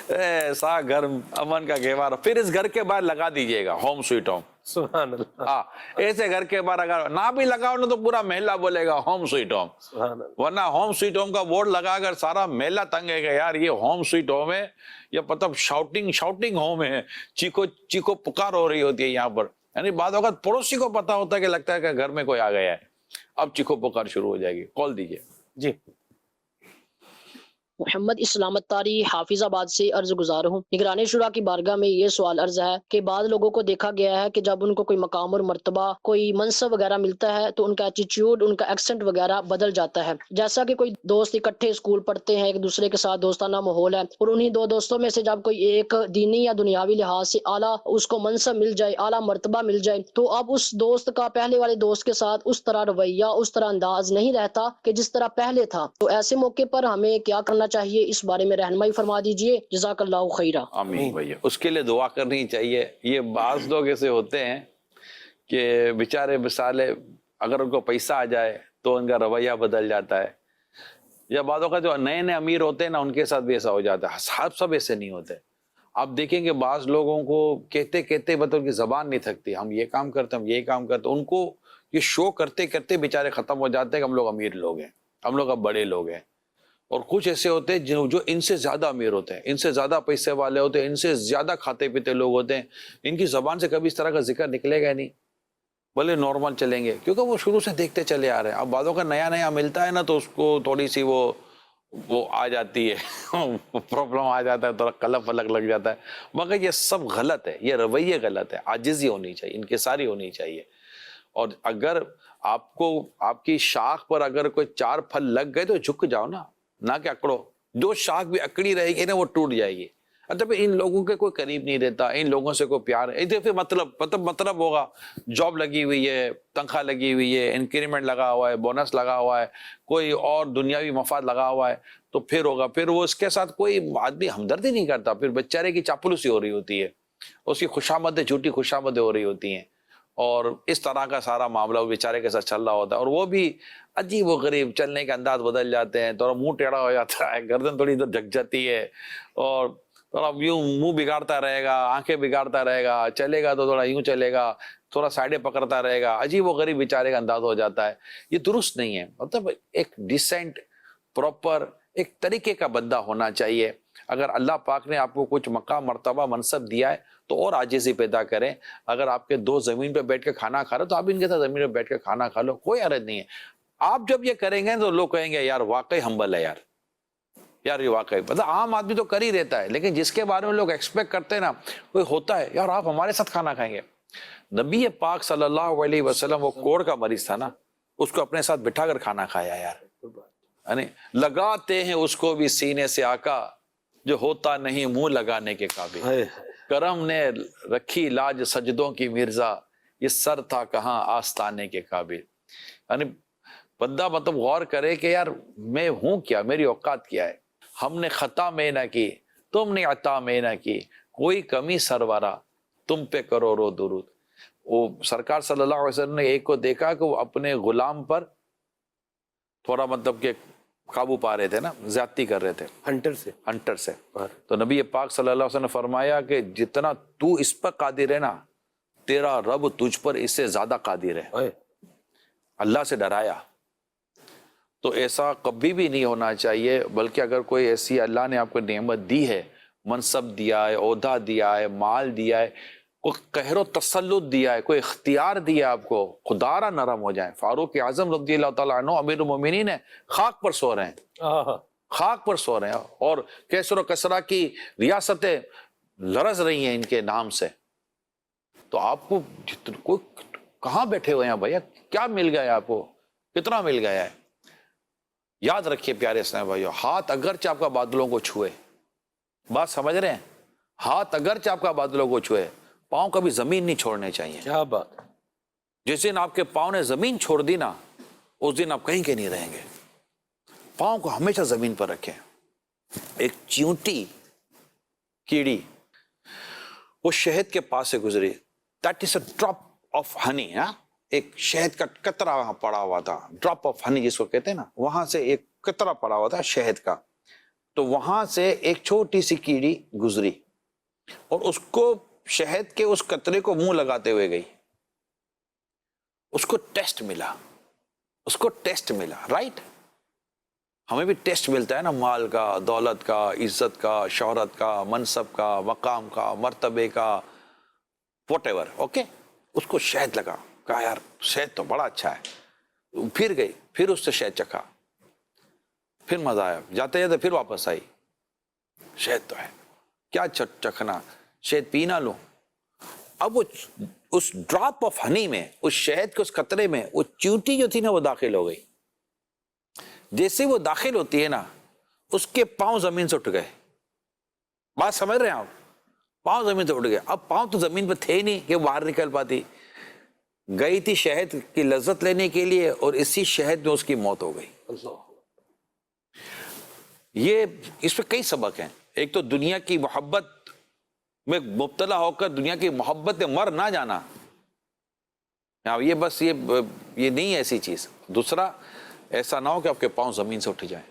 ایسا گھر امن کا گہوارہ. پھر اس گھر کے باہر لگا دیجئے گا ہوم سویٹ ہوم. سبحان اللہ. ہاں, ایسے گھر کے باہر اگر نہ بھی لگاؤ نا تو پورا محلہ بولے گا ہوم سویٹ ہوم. سبحان اللہ. ورنہ ہوم سویٹ ہوم کا بورڈ لگا کر سارا محلہ تنگ ہے کہ یار یہ ہوم سویٹ ہوم ہے, یا مطلب شاؤٹنگ ہوم ہے, چیخو پکار ہو رہی ہوتی ہے یہاں پر. یعنی بعض اوقات پڑوسی کو پتا ہوتا ہے کہ لگتا ہے کہ گھر میں کوئی آ گیا ہے, اب چیخو پکار شروع ہو جائے گی. کال دیجئے. جی. محمد اسلام اتاری حافظ آباد سے عرض گزار ہوں. نگران شورا کی بارگاہ میں یہ سوال عرض ہے کہ بعض لوگوں کو دیکھا گیا ہے کہ جب ان کو کوئی مقام اور مرتبہ, کوئی منصب وغیرہ ملتا ہے تو ان کا ایٹیٹیوڈ, ان کا ایکسنٹ وغیرہ بدل جاتا ہے. جیسا کہ کوئی دوست اکٹھے اسکول پڑھتے ہیں, ایک دوسرے کے ساتھ دوستانہ ماحول ہے, اور انہی دو دوستوں میں سے جب کوئی ایک دینی یا دنیاوی لحاظ سے اعلیٰ اس کو منصب مل جائے, اعلیٰ مرتبہ مل جائے, تو اب اس دوست کا پہلے والے دوست کے ساتھ اس طرح رویہ, اس طرح انداز نہیں رہتا کہ جس طرح پہلے تھا. تو ایسے موقع پر ہمیں کیا کرنا چاہیے, اس بارے میں رہنمائی فرما دیجئے, جزاک اللہ خیرہ. آمین بھیا. اس کے لیے دعا کرنی چاہیے. یہ بعض لوگ ایسے ہوتے ہیں کہ بیچارے مثالے اگر ان کو پیسہ آ جائے تو ان کا رویہ بدل جاتا ہے, یا بعضوں کا جو نئے نئے امیر ہوتے ہیں نا ان کے ساتھ بھی ایسا ہو جاتا ہے. سب ایسے نہیں ہوتے. آپ دیکھیں کہ بعض لوگوں کو کہتے کہتے مطلب ان کی زبان نہیں تھکتی, ہم یہ کام کرتے, ہم یہ کام کرتے, ان کو یہ شو کرتے کرتے بیچارے ختم ہو جاتے ہیں کہ ہم لوگ امیر لوگ ہیں, ہم لوگ اب بڑے لوگ ہیں. اور کچھ ایسے ہوتے ہیں جو ان سے زیادہ امیر ہوتے ہیں, ان سے زیادہ پیسے والے ہوتے ہیں, ان سے زیادہ کھاتے پیتے لوگ ہوتے ہیں. ان کی زبان سے کبھی اس طرح کا ذکر نکلے گا نہیں, بھلے نارمل چلیں گے, کیونکہ وہ شروع سے دیکھتے چلے آ رہے ہیں. اب بعضوں کا نیا نیا ملتا ہے نا تو اس کو تھوڑی سی وہ آ جاتی ہے, پرابلم آ جاتا ہے, تھوڑا قلف الگ لگ جاتا ہے. مگر یہ سب غلط ہے, یہ رویے غلط ہے. عاجزی ہونی چاہیے, انکساری ہونی چاہیے. اور اگر آپ کو آپ کی شاخ پر اگر کوئی 4 پھل لگ گئے تو جھک جاؤ نا, نہ کہ اکڑو. جو شاخ بھی اکڑی رہے گی نا وہ ٹوٹ جائے گی. اچھا پھر ان لوگوں کے کوئی قریب نہیں رہتا, ان لوگوں سے کوئی پیار ہے, پھر مطلب ہوگا جاب لگی ہوئی ہے, تنخواہ لگی ہوئی ہے, انکریمنٹ لگا ہوا ہے, بونس لگا ہوا ہے, کوئی اور دنیاوی مفاد لگا ہوا ہے, تو پھر ہوگا. پھر وہ اس کے ساتھ کوئی آدمی ہمدردی نہیں کرتا, پھر بیچارے کی چاپلوسی ہو رہی ہوتی ہے, اس کی خوشامدیں, جھوٹی خوشامدیں ہو رہی ہوتی ہیں, اور اس طرح کا سارا معاملہ وہ بیچارے کے ساتھ چل رہا ہوتا ہے. اور وہ بھی عجیب و غریب, چلنے کے انداز بدل جاتے ہیں, تھوڑا منہ ٹیڑھا ہو جاتا ہے, گردن تھوڑی ادھر جھک جاتی ہے, اور تھوڑا یوں منہ بگاڑتا رہے گا, آنکھیں بگاڑتا رہے گا, چلے گا تو تھوڑا یوں چلے گا, تھوڑا سائڈیں پکڑتا رہے گا, عجیب و غریب بیچارے کا انداز ہو جاتا ہے. یہ درست نہیں ہے. مطلب ایک ڈیسنٹ, پراپر ایک طریقے کا بندہ ہونا چاہیے. اگر اللہ پاک نے آپ کو کچھ مقام, مرتبہ, منصب دیا ہے تو اور عاجزی پیدا کریں. اگر آپ کے دو زمین پہ بیٹھ کے کھانا کھا رہے تو آپ ان کے ساتھ زمین پہ بیٹھ کے کھانا کھا لو, کوئی حرج نہیں ہے. آپ جب یہ کریں گے تو لوگ کہیں گے یار واقعی ہمبل ہے, یار یہ واقعی. مطلب عام آدمی تو کر ہی رہتا ہے, لیکن جس کے بارے میں لوگ ایکسپیکٹ کرتے ہیں نا, کوئی ہوتا ہے یار آپ ہمارے ساتھ کھانا کھائیں گے. نبی پاک صلی اللہ علیہ وسلم وہ کوڑ کا مریض تھا نا, اس کو اپنے ساتھ بٹھا کر کھانا کھایا یار. یعنی لگاتے ہیں اس کو بھی سینے سے آقا جو ہوتا نہیں منہ لگانے کے قابل. کرم نے رکھی لاج سجدوں کی مرزا, یہ سر تھا کہاں آستانے کے قابل. یعنی بندہ مطلب غور کرے کہ یار میں ہوں کیا, میری اوقات کیا ہے. ہم نے خطا میں نہ کی, تم نے عطا میں نہ کی, کوئی کمی سرورا تم پہ کرو رو درود. وہ سرکار صلی اللہ علیہ وسلم نے ایک کو دیکھا کہ وہ اپنے غلام پر تھوڑا مطلب کہ قابو پا رہے تھے نا, زیادتی کر رہے تھے ہنٹر سے. تو نبی پاک صلی اللہ علیہ وسلم نے فرمایا کہ جتنا تو اس پر قادر ہے نا, تیرا رب تجھ پر اس سے زیادہ قادر ہے. اللہ سے ڈرایا. تو ایسا کبھی بھی نہیں ہونا چاہیے. بلکہ اگر کوئی ایسی اللہ نے آپ کو نعمت دی ہے, منصب دیا ہے, عہدہ دیا ہے, مال دیا ہے, کوئی قہر و تسلط دیا ہے, کوئی اختیار دیا آپ کو, خدا را نرم ہو جائیں. فاروق اعظم رضی اللہ تعالیٰ عنہ امیر المومنین ہے, خاک پر سو رہے ہیں, خاک پر سو رہے ہیں, اور کیسر و کسرا کی ریاستیں لرز رہی ہیں ان کے نام سے. تو آپ کو کوئی کہاں بیٹھے ہوئے ہیں بھیا, کیا مل گیا ہے آپ کو, کتنا مل گیا ہے. یاد رکھیے پیارے اسلام بھائیو, ہاتھ اگرچہ آپ کا بادلوں کو چھوئے, بات سمجھ رہے ہیں, ہاتھ اگرچہ آپ کا بادلوں کو چھوئے, پاؤں کبھی زمین نہیں چھوڑنے چاہیے. کیا بات. جس دن آپ کے پاؤں نے زمین چھوڑ دی نا, اس دن آپ کہیں کے نہیں رہیں گے. پاؤں کو ہمیشہ زمین پر رکھیں. ایک چیونٹی کیڑی وہ شہد کے پاس سے گزری, that is a drop of honey. ایک شہد کا قطرہ وہاں پڑا ہوا تھا, ڈراپ آف ہنی جس کو کہتے ہیں نا, وہاں سے ایک قطرہ پڑا ہوا تھا شہد کا. تو وہاں سے ایک چھوٹی سی کیڑی گزری اور اس کو شہد کے اس قطرے کو منہ لگاتے ہوئے گئی. اس کو ٹیسٹ ملا, اس کو ٹیسٹ ملا, رائٹ. ہمیں بھی ٹیسٹ ملتا ہے نا, مال کا, دولت کا, عزت کا, شہرت کا, منصب کا, مقام کا, مرتبے کا, واٹ ایور. اوکے, اس کو شہد لگا, کہا یار شہد تو بڑا اچھا ہے. پھر گئی, پھر اس سے شہد چکھا, پھر مزہ آیا, جاتے جاتے پھر واپس آئی, شہد تو ہے, کیا چکھنا, شہد پی نہ لوں. اب وہ اس ڈراپ آف ہنی میں, اس شہد کے اس قطرے میں وہ چیونٹی جو تھی نا وہ داخل ہو گئی. جیسے وہ داخل ہوتی ہے نا, اس کے پاؤں زمین سے اٹھ گئے. بات سمجھ رہے ہیں آپ, پاؤں زمین سے اٹھ گئے. اب پاؤں تو زمین پہ تھے نہیں کہ باہر نکل پاتی, گئی تھی شہد کی لذت لینے کے لیے, اور اسی شہد میں اس کی موت ہو گئی. یہ اس پہ کئی سبق ہیں. ایک تو دنیا کی محبت میں مبتلا ہو کر دنیا کی محبت میں مر نہ جانا, یہ بس یہ نہیں ہے ایسی چیز. دوسرا, ایسا نہ ہو کہ آپ کے پاؤں زمین سے اٹھ جائیں.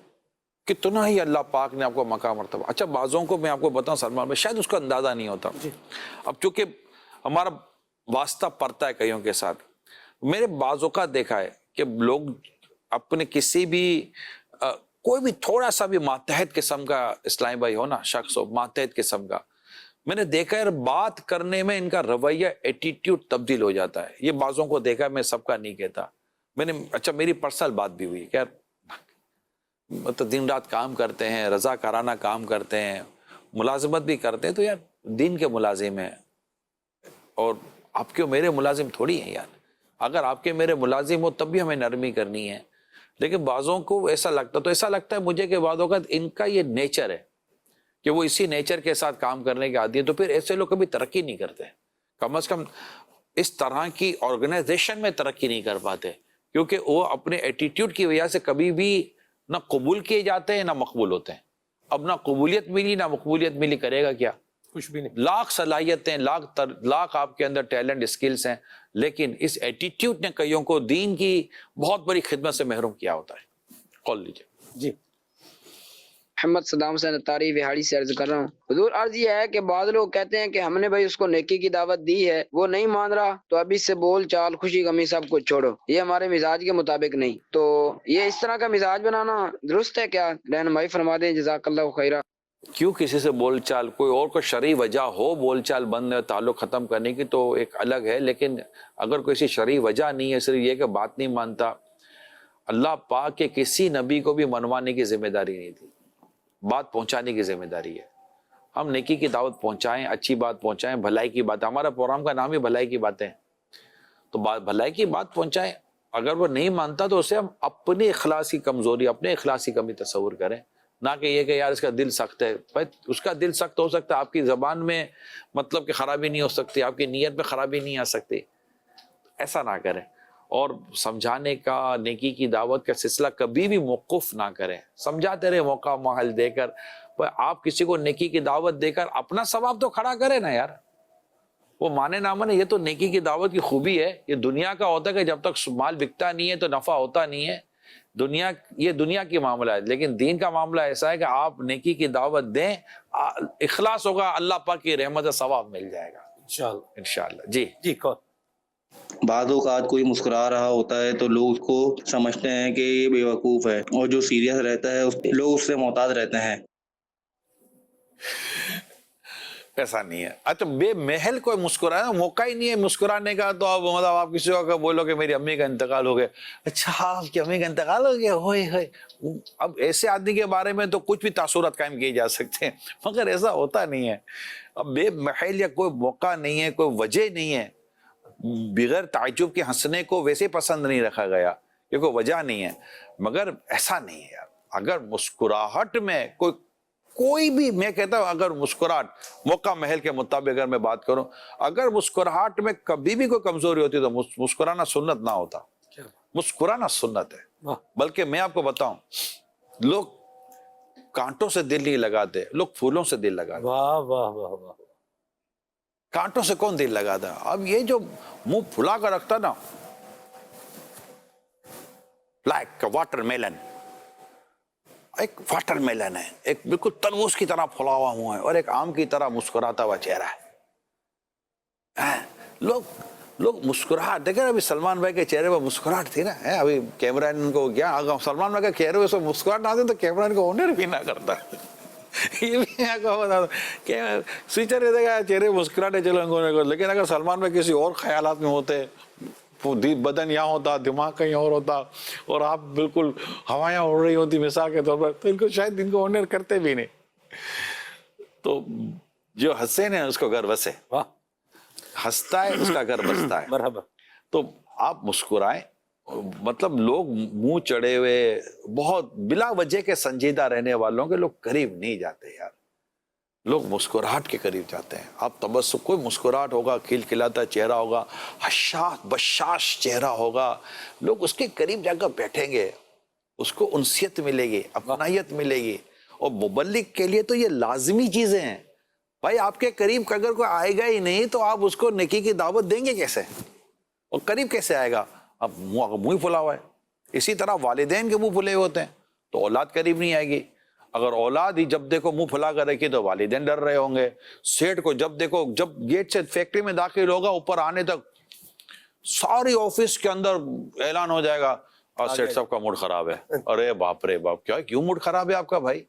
کتنا ہی اللہ پاک نے آپ کو مقام مرتبہ. اچھا, بعضوں کو میں آپ کو بتاؤں سلمان میں شاید اس کا اندازہ نہیں ہوتا. اب چونکہ ہمارا واسطہ پڑتا ہے کئیوں کے ساتھ, میرے بعضوں کا دیکھا ہے کہ لوگ اپنے کسی بھی کوئی بھی تھوڑا سا بھی ماتحت قسم کا اسلامی بھائی ہو نا, شخص ہو ماتحت قسم کا, میں نے دیکھا ہے بات کرنے میں ان کا رویہ ایٹیٹیوڈ تبدیل ہو جاتا ہے. یہ بعضوں کو دیکھا ہے, میں سب کا نہیں کہتا. میں نے اچھا میری پرسنل بات بھی ہوئی کہ مطلب دن رات کام کرتے ہیں, رضا کارانہ کام کرتے ہیں, ملازمت بھی کرتے ہیں, تو یار دین کے ملازم ہیں, اور آپ کے میرے ملازم تھوڑی ہیں یار. اگر آپ کے میرے ملازم ہو تب بھی ہمیں نرمی کرنی ہے. لیکن بعضوں کو ایسا لگتا ہے مجھے کہ بعضوں کا ان کا یہ نیچر ہے کہ وہ اسی نیچر کے ساتھ کام کرنے کے عادی ہے. تو پھر ایسے لوگ کبھی ترقی نہیں کرتے, کم از کم اس طرح کی آرگنائزیشن میں ترقی نہیں کر پاتے, کیونکہ وہ اپنے ایٹیٹیوڈ کی وجہ سے کبھی بھی نہ قبول کیے جاتے ہیں نہ مقبول ہوتے ہیں. اب نہ قبولیت ملی نہ مقبولیت ملی, کرے گا کیا؟ کچھ بھی نہیں. لاکھ صلاحیتیں, لاکھ آپ کے اندر ٹیلنٹ اسکلز ہیں, لیکن اس ایٹیٹیوڈ نے کئیوں کو دین کی بہت بڑی خدمت سے محروم کیا ہوتا ہے. قول لیجیے. جی, محمد صدام حسین اتاری وہاڑی سے عرض کر رہا ہوں. حضور عرض یہ ہے کہ بعض لوگ کہتے ہیں کہ ہم نے بھائی اس کو نیکی کی دعوت دی ہے, وہ نہیں مان رہا, تو ابھی سے بول چال خوشی غمی سب کچھ چھوڑو, یہ ہمارے مزاج کے مطابق نہیں. تو یہ اس طرح کا مزاج بنانا درست ہے کیا؟ رہنمائی فرما دیں, جزاک اللہ خیرہ. کیوں کسی سے بول چال, کوئی اور کوئی شرعی وجہ ہو بول چال بند تعلق ختم کرنے کی تو ایک الگ ہے, لیکن اگر کوئی ایسی شرعی وجہ نہیں ہے, صرف یہ کہ بات نہیں مانتا, اللہ پاک کے کسی نبی کو بھی منوانے کی ذمہ داری نہیں تھی, بات پہنچانے کی ذمہ داری ہے. ہم نیکی کی دعوت پہنچائیں, اچھی بات پہنچائیں, بھلائی کی بات. ہمارا پروگرام کا نام ہی بھلائی کی باتیں, تو بھلائی کی بات پہنچائیں. اگر وہ نہیں مانتا تو اسے ہم اپنی اخلاص کی کمزوری, اپنے اخلاص کی کمی تصور کریں, نہ کہ یہ کہ یار اس کا دل سخت ہے. بھائی اس کا دل سخت ہو سکتا ہے, آپ کی زبان میں مطلب کہ خرابی نہیں ہو سکتی, آپ کی نیت میں خرابی نہیں آ سکتی. ایسا نہ کریں, اور سمجھانے کا, نیکی کی دعوت کا سلسلہ کبھی بھی موقف نہ کریں, سمجھاتے رہے موقع محل دے کر. آپ کسی کو نیکی کی دعوت دے کر اپنا ثواب تو کھڑا کرے نا یار, وہ مانے نہ مانے, یہ تو نیکی کی دعوت کی خوبی ہے. یہ دنیا کا ہوتا ہے کہ جب تک مال بکتا نہیں ہے تو نفع ہوتا نہیں ہے. یہ دنیا کی معاملہ ہے, لیکن دین کا معاملہ ایسا ہے کہ آپ نیکی کی دعوت دیں, اخلاص ہوگا, اللہ پاک کی رحمت سے ثواب مل جائے گا انشاءاللہ. جی جی, کون؟ بعض اوقات کوئی مسکرا رہا ہوتا ہے تو لوگ اس کو سمجھتے ہیں کہ یہ بے وقوف ہے, اور جو سیریس رہتا ہے لوگ اس سے محتاط رہتے ہیں. ایسا نہیں ہے. اچھا, بے محل کوئی مسکرانا, موقع ہی نہیں ہے مسکرانے کا, تو مطلب آپ کسی کو بولو کہ میری امی کا انتقال ہو گیا, اچھا آپ کی امی کا انتقال ہو گیا, ہوئے ہوئے. اب ایسے آدمی کے بارے میں تو کچھ بھی تاثرات قائم کیے جا سکتے ہیں, مگر ایسا ہوتا نہیں ہے. اب بے محل یا کوئی موقع نہیں ہے, کوئی وجہ نہیں ہے, بغیر تعجب کے ہنسنے کو ویسے پسند نہیں رکھا گیا کہ کوئی وجہ نہیں ہے، مگر ایسا نہیں ہے یار. اگر مسکراہٹ میں کوئی بھی، میں کہتا ہوں اگر مسکراہٹ موقع محل کے مطابق اگر میں بات کروں، اگر مسکراہٹ میں کبھی بھی کوئی کمزوری ہوتی تو مسکرانا سنت نہ ہوتا. مسکرانا سنت ہے. بلکہ میں آپ کو بتاؤں، لوگ کانٹوں سے دل نہیں لگاتے، لوگ پھولوں سے دل لگاتے. واہ واہ واہ واہ. کانٹوں سے کون دل لگاتا؟ اب یہ جو منہ پھلا کر رکھتا نا، لائک واٹر میلن، ایک واٹر میلن ہے، ایک بالکل تربوز کی طرح پھلا ہوا ہے، اور ایک آم کی طرح مسکراتا ہوا چہرہ ہے. لوگ مسکراہٹ دیکھیں. ابھی سلمان بھائی کے چہرے پر مسکراہٹ تھی نا، ابھی کیمرہ کو گیا، اگر سلمان بھائی کے چہرے پہ مسکراہٹ نہ آتی تو کیمرہ کو آنر بھی نہ کرتا. یہ بھی کہ سویچر رہتے گا چہرے مسکراہٹے چلو، لیکن اگر سلمان بھائی کسی اور خیالات میں ہوتے، بدن یہاں ہوتا، دماغ کہیں اور ہوتا، اور آپ بالکل ہوائیاں اڑ رہی ہوتی مثال کے طور پر، تو ان کو شاید ان کو آنر کرتے بھی نہیں. تو جو حسین ہے اس کو گھر بسے، ہنستا ہے اس کا گھر بستا ہے. مرحبا. تو آپ مسکرائیں. مطلب لوگ منہ چڑھے ہوئے، بہت بلا وجہ کے سنجیدہ رہنے والوں کے لوگ قریب نہیں جاتے یار. لوگ مسکراہٹ کے قریب جاتے ہیں. آپ تبسم، کوئی مسکراہٹ ہوگا، کھلکھلاتا چہرہ ہوگا، حشاش بشاش چہرہ ہوگا، لوگ اس کے قریب جا کر بیٹھیں گے، اس کو انسیت ملے گی، اپنائیت ملے گی. اور مبلغ کے لیے تو یہ لازمی چیزیں ہیں. بھائی آپ کے قریب اگر کوئی آئے گا ہی نہیں تو آپ اس کو نیکی کی دعوت دیں گے کیسے؟ اور قریب کیسے آئے گا؟ اب منہ پھلا ہوا ہے. اسی طرح والدین کے منہ پھلے ہوتے ہیں تو اولاد قریب نہیں آئے گی. اگر اولاد ہی جب دیکھو منہ پھلا کر رکھی تو والدین ڈر رہے ہوں گے. سیٹ کو جب دیکھو، جب گیٹ سے فیکٹری میں داخل ہوگا اوپر آنے تک ساری آفس کے اندر اعلان ہو جائے گا، اور سیٹ صاحب کا موڈ خراب ہے. ارے باپ رے باپ، کیوں موڈ خراب ہے آپ کا بھائی؟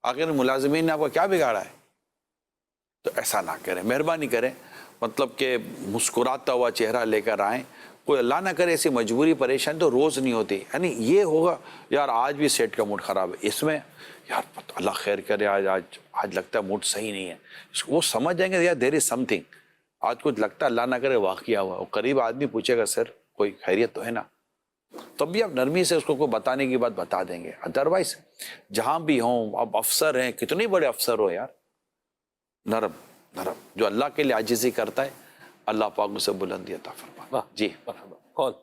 آخر ملازمین نے آپ کا کیا بگاڑا ہے؟ تو ایسا نہ کریں، مہربانی کریں. مطلب کہ مسکراتا ہوا چہرہ لے کر آئیں. کوئی اللہ نہ کرے ایسی مجبوری پریشانی تو روز نہیں ہوتی. یعنی یہ ہوگا یار آج بھی سیٹ کا موڈ خراب ہے، اس میں یار اللہ خیر کرے، آج لگتا ہے موڈ صحیح نہیں ہے. وہ سمجھ جائیں گے یار دیر از سم تھنگ، آج کچھ لگتا ہے اللہ نہ کرے واقعہ ہوا. وہ قریب آدمی پوچھے گا سر کوئی خیریت تو ہے نا، تب بھی آپ نرمی سے اس کو بتانے کی بات بتا دیں گے. ادروائز جہاں بھی ہوں، اب افسر ہیں، کتنے بڑے افسر ہو یار، نرم نرم. جو اللہ کے لیے عاجزی کرتا ہے اللہ پاک اسے بلندی عطا فرمائے. جی کون؟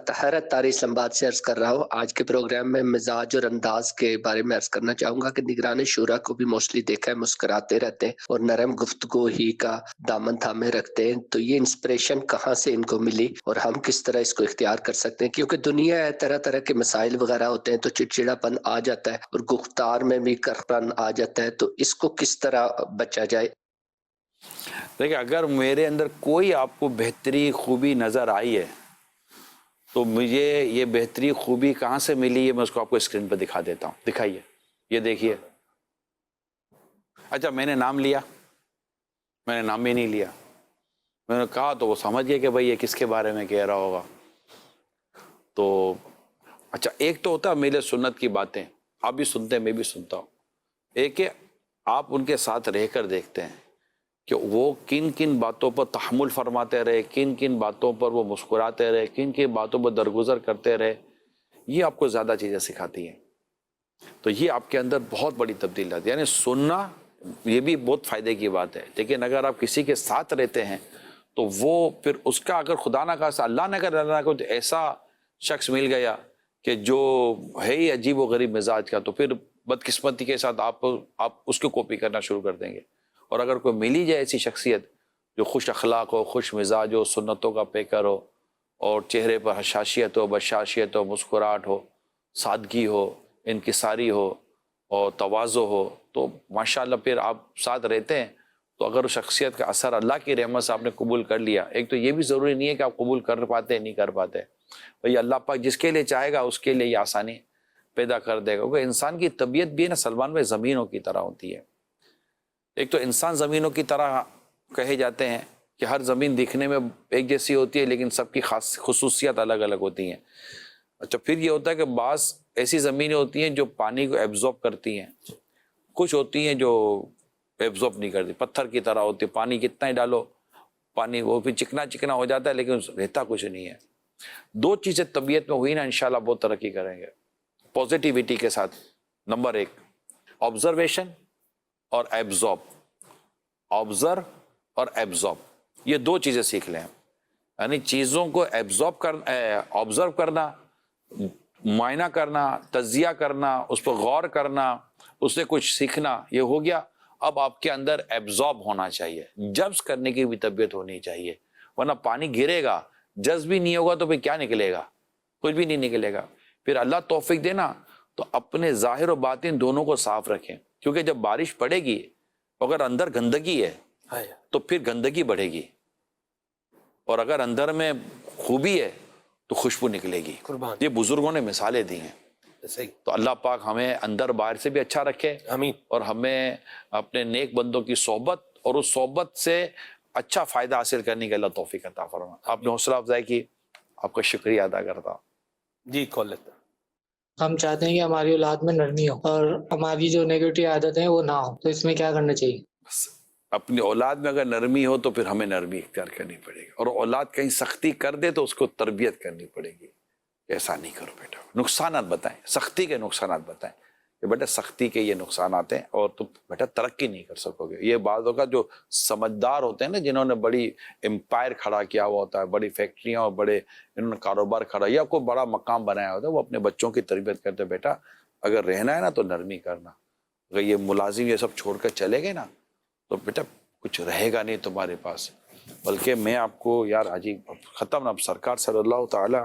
طاہرہ طاری اسلام آباد سے عرض کر رہا ہوں. آج کے پروگرام میں مزاج اور انداز کے بارے میں عرض کرنا چاہوں گا کہ نگران شورا کو بھی موسٹلی دیکھا ہے مسکراتے رہتے ہیں اور نرم گفتگو ہی کا دامن تھامے رکھتے ہیں. تو یہ انسپریشن کہاں سے ان کو ملی اور ہم کس طرح اس کو اختیار کر سکتے ہیں؟ کیونکہ دنیا ہے، طرح طرح کے مسائل وغیرہ ہوتے ہیں تو چڑچڑا پن آ جاتا ہے اور گفتار میں بھی کرپن آ جاتا ہے. تو اس کو کس طرح بچا جائے؟ دیکھیں، اگر میرے اندر کوئی آپ کو بہتری خوبی نظر آئی ہے تو مجھے یہ بہتری خوبی کہاں سے ملی ہے میں اس کو آپ کو اسکرین پہ دکھا دیتا ہوں. دکھائیے، یہ دیکھیے. اچھا، میں نے نام لیا؟ میں نے نام بھی نہیں لیا. میں نے کہا تو وہ سمجھ گئے کہ بھائی یہ کس کے بارے میں کہہ رہا ہوگا. تو اچھا، ایک تو ہوتا ہے میرے سنت کی باتیں، آپ بھی سنتے ہیں میں بھی سنتا ہوں. ایک ہے آپ ان کے ساتھ رہ کر دیکھتے ہیں کہ وہ کن کن باتوں پر تحمل فرماتے رہے، کن کن باتوں پر وہ مسکراتے رہے، کن کن باتوں پر درگزر کرتے رہے. یہ آپ کو زیادہ چیزیں سکھاتی ہیں. تو یہ آپ کے اندر بہت بڑی تبدیلی آتی ہے. یعنی سننا یہ بھی بہت فائدے کی بات ہے، لیکن اگر آپ کسی کے ساتھ رہتے ہیں تو وہ پھر اس کا اگر خدا نہ خاصا اللہ نہ کرے تو ایسا شخص مل گیا کہ جو ہے ہی عجیب و غریب مزاج کا، تو پھر بدقسمتی کے ساتھ آپ اس کو کاپی کرنا شروع کر دیں گے. اور اگر کوئی ملی جائے ایسی شخصیت جو خوش اخلاق ہو، خوش مزاج ہو، سنتوں کا پیکر ہو، اور چہرے پر حشاشیت ہو، بشاشیت ہو، مسکراہٹ ہو، سادگی ہو، انکساری ہو اور تواضع ہو، تو ماشاءاللہ پھر آپ ساتھ رہتے ہیں. تو اگر اس شخصیت کا اثر اللہ کی رحمت سے آپ نے قبول کر لیا، ایک تو یہ بھی ضروری نہیں ہے کہ آپ قبول کر پاتے نہیں کر پاتے، بھئی اللہ پاک جس کے لیے چاہے گا اس کے لیے یہ آسانی پیدا کر دے گا. کیونکہ انسان کی طبیعت بھی ہے نا سلمان میں زمینوں کی طرح ہوتی ہے. ایک تو انسان زمینوں کی طرح کہے جاتے ہیں کہ ہر زمین دکھنے میں ایک جیسی ہوتی ہے لیکن سب کی خاص خصوصیات الگ الگ ہوتی ہیں. اچھا، پھر یہ ہوتا ہے کہ بعض ایسی زمینیں ہوتی ہیں جو پانی کو ایبزورب کرتی ہیں، کچھ ہوتی ہیں جو ایبزورب نہیں کرتی، پتھر کی طرح ہوتی ہے، پانی کتنا ہی ڈالو پانی وہ بھی چکنا چکنا ہو جاتا ہے لیکن رہتا کچھ نہیں ہے. 2 چیزیں طبیعت میں ہوئی نا انشاءاللہ بہت ترقی کریں گے پازیٹیوٹی کے ساتھ. نمبر 1 آبزرویشن اور ایبزارب. آبزرو اور ایبزارب یہ 2 چیزیں سیکھ لیں. یعنی چیزوں کو آبزرو کرنا، معائنہ کرنا، تجزیہ کرنا، اس پر غور کرنا، اس سے کچھ سیکھنا، یہ ہو گیا. اب آپ کے اندر ایبزارب ہونا چاہیے، جذب کرنے کی بھی طبیعت ہونی چاہیے. ورنہ پانی گرے گا، جذب بھی نہیں ہوگا تو پھر کیا نکلے گا؟ کچھ بھی نہیں نکلے گا. پھر اللہ توفیق دینا تو اپنے ظاہر و باطن دونوں کو صاف رکھیں، کیونکہ جب بارش پڑے گی اگر اندر گندگی ہے تو پھر گندگی بڑھے گی، اور اگر اندر میں خوبی ہے تو خوشبو نکلے گی. یہ بزرگوں نے مثالیں دی ہیں. تو اللہ پاک ہمیں اندر باہر سے بھی اچھا رکھے، آمین. اور ہمیں اپنے نیک بندوں کی صحبت اور اس صحبت سے اچھا فائدہ حاصل کرنے کے اللہ توفیق عطا فرمائے. آپ نے حوصلہ افزائی کی، آپ کا شکریہ ادا کرتا ہوں. جی کال لیتا. ہم چاہتے ہیں کہ ہماری اولاد میں نرمی ہو اور ہماری جو نیگیٹو عادتیں ہیں وہ نہ ہو، تو اس میں کیا کرنا چاہیے؟ بس اپنی اولاد میں اگر نرمی ہو تو پھر ہمیں نرمی اختیار کرنی پڑے گی، اور اولاد کہیں سختی کر دے تو اس کو تربیت کرنی پڑے گی. ایسا نہیں کرو بیٹا. نقصانات بتائیں، سختی کے نقصانات بتائیں کہ بیٹا سختی کے یہ نقصانات ہیں اور تم بیٹا ترقی نہیں کر سکو گے. یہ بعضوں کا جو سمجھدار ہوتے ہیں نا، جنہوں نے بڑی امپائر کھڑا کیا ہوا ہوتا ہے، بڑی فیکٹریاں اور بڑے انہوں نے کاروبار کھڑا یا کوئی بڑا مقام بنایا ہوتا ہے، وہ اپنے بچوں کی تربیت کرتے ہیں بیٹا اگر رہنا ہے نا تو نرمی کرنا. اگر یہ ملازم یہ سب چھوڑ کر چلے گئے نا تو بیٹا کچھ رہے گا نہیں تمہارے پاس. بلکہ میں آپ کو یار حاجی ختم اب سرکار صلی اللہ تعالی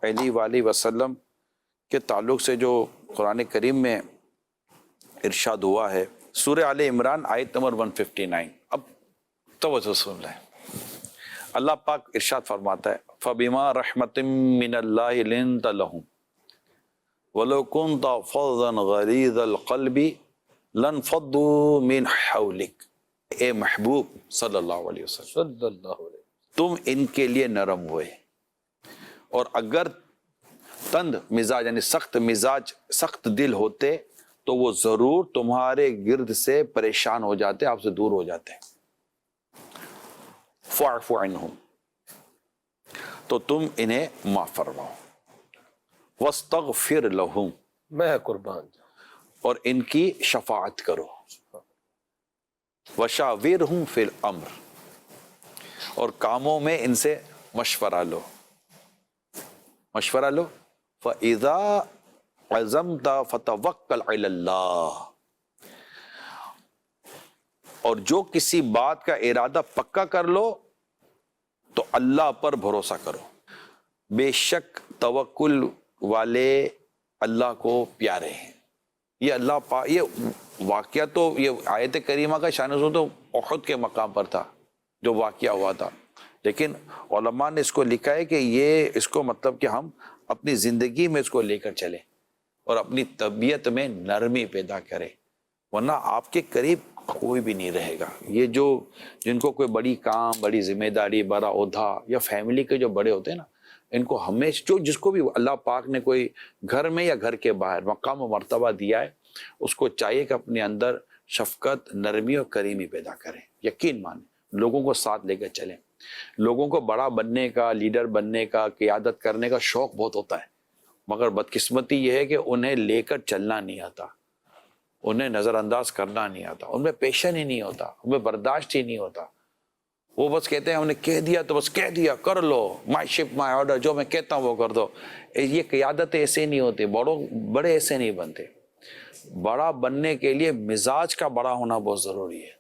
علیہ وآلہ وسلم کے تعلق سے جو قرآن کریم میں ارشاد ہوا ہے، سورہ آل عمران آیت نمبر 159. اب توجہ سن لیں. اللہ پاک ارشاد فرماتا ہے فَبِمَا رَحْمَةٍ مِّنَ اللَّهِ لِنْتَ لَهُمْ وَلَوْ كُنْتَ فَظًّا غَلِيظَ الْقَلْبِ لَانفَضُّوا مِنْ حَوْلِكَ. اے محبوب صلی اللہ علیہ وسلم تم ان کے لیے نرم ہوئے، اور اگر تند مزاج یعنی سخت مزاج سخت دل ہوتے تو وہ ضرور تمہارے گرد سے پریشان ہو جاتے، آپ سے دور ہو جاتے. فَاعْفُ عَنْهُمْ تو تم انہیں معاف فرماؤ. وَاسْتَغْفِرْ لَهُمْ میں قربان اور ان کی شفاعت کرو. وَشَاوِرْهُمْ فِي الْأَمْرِ اور کاموں میں ان سے مشورہ لو. فَإِذَا عَزَمْتَ فَتَوَكَّلْ عَلَى اللَّهِ اور جو کسی بات کا ارادہ پکا کر لو تو اللہ پر بھروسہ کرو. بے شک توکل والے اللہ کو پیارے ہیں. یہ اللہ یہ واقعہ تو یہ آیت کریمہ کا شان نزول تو احد کے مقام پر تھا جو واقعہ ہوا تھا، لیکن علماء نے اس کو لکھا ہے کہ یہ اس کو مطلب کہ ہم اپنی زندگی میں اس کو لے کر چلیں اور اپنی طبیعت میں نرمی پیدا کریں، ورنہ آپ کے قریب کوئی بھی نہیں رہے گا. یہ جو جن کو کوئی بڑی کام، بڑی ذمہ داری، بڑا عہدہ یا فیملی کے جو بڑے ہوتے ہیں نا، ان کو ہمیشہ جو جس کو بھی اللہ پاک نے کوئی گھر میں یا گھر کے باہر مقام و مرتبہ دیا ہے، اس کو چاہیے کہ اپنے اندر شفقت، نرمی اور کریمی پیدا کریں. یقین مانیں، لوگوں کو ساتھ لے کر چلیں. لوگوں کو بڑا بننے کا، لیڈر بننے کا، قیادت کرنے کا شوق بہت ہوتا ہے، مگر بدقسمتی یہ ہے کہ انہیں لے کر چلنا نہیں آتا، انہیں نظر انداز کرنا نہیں آتا، ان میں پیشن ہی نہیں ہوتا، ان میں برداشت ہی نہیں ہوتا. وہ بس کہتے ہیں ہم نے کہہ دیا تو بس کہہ دیا، کر لو، مائی شپ مائی آرڈر، جو میں کہتا ہوں وہ کر دو. یہ قیادت ایسے نہیں ہوتی، بڑے ایسے نہیں بنتے. بڑا بننے کے لیے مزاج کا بڑا ہونا بہت ضروری ہے،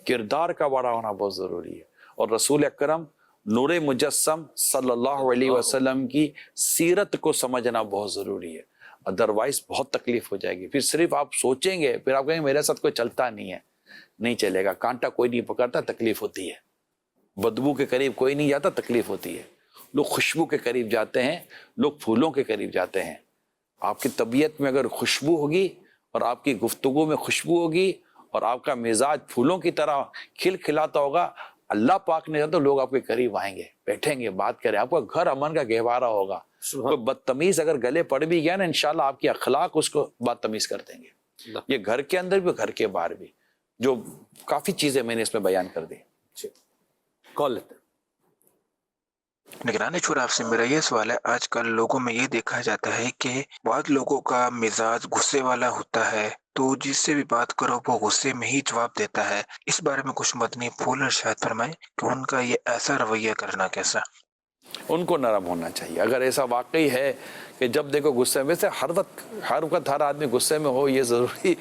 کردار کا بڑا ہونا بہت ضروری ہے، اور رسول اکرم نور مجسم صلی اللہ علیہ وسلم کی سیرت کو سمجھنا بہت ضروری ہے. ادروائز بہت تکلیف ہو جائے گی. پھر صرف آپ سوچیں گے، پھر آپ کہیں گے میرے ساتھ کوئی چلتا نہیں ہے. نہیں چلے گا. کانٹا کوئی نہیں پکڑتا، تکلیف ہوتی ہے. بدبو کے قریب کوئی نہیں جاتا، تکلیف ہوتی ہے. لوگ خوشبو کے قریب جاتے ہیں، لوگ پھولوں کے قریب جاتے ہیں. آپ کی طبیعت میں اگر خوشبو ہوگی اور آپ کی گفتگو میں خوشبو ہوگی اور آپ کا مزاج پھولوں کی طرح کھل کھلاتا ہوگا، اللہ پاک نے تو لوگ آپ کے قریب آئیں گے، بیٹھیں گے، بات کریں. آپ کا گھر امن کا گہوارہ ہوگا. کوئی بدتمیز اگر گلے پڑ بھی گیا نا، انشاءاللہ آپ کی اخلاق اس کو بدتمیز کر دیں گے. یہ گھر کے اندر بھی، گھر کے باہر بھی. جو کافی چیزیں میں نے اس میں بیان کر دی. کال لیتے ہیں. نگران شورا آپ سے میرا یہ سوال ہے، آج کل لوگوں میں یہ دیکھا جاتا ہے کہ بعض لوگوں کا مزاج غصے والا ہوتا ہے، تو جس سے بھی بات کرو وہ غصے میں ہی جواب دیتا ہے. اس بارے میں کچھ مدنی پھول ارشاد فرمائیں کہ ان کا یہ ایسا رویہ کرنا کیسا؟ ان کو نرم ہونا چاہیے. اگر ایسا واقعی ہے کہ جب دیکھو غصے میں سے ہر وقت ہر آدمی غصے میں ہو، یہ ضروری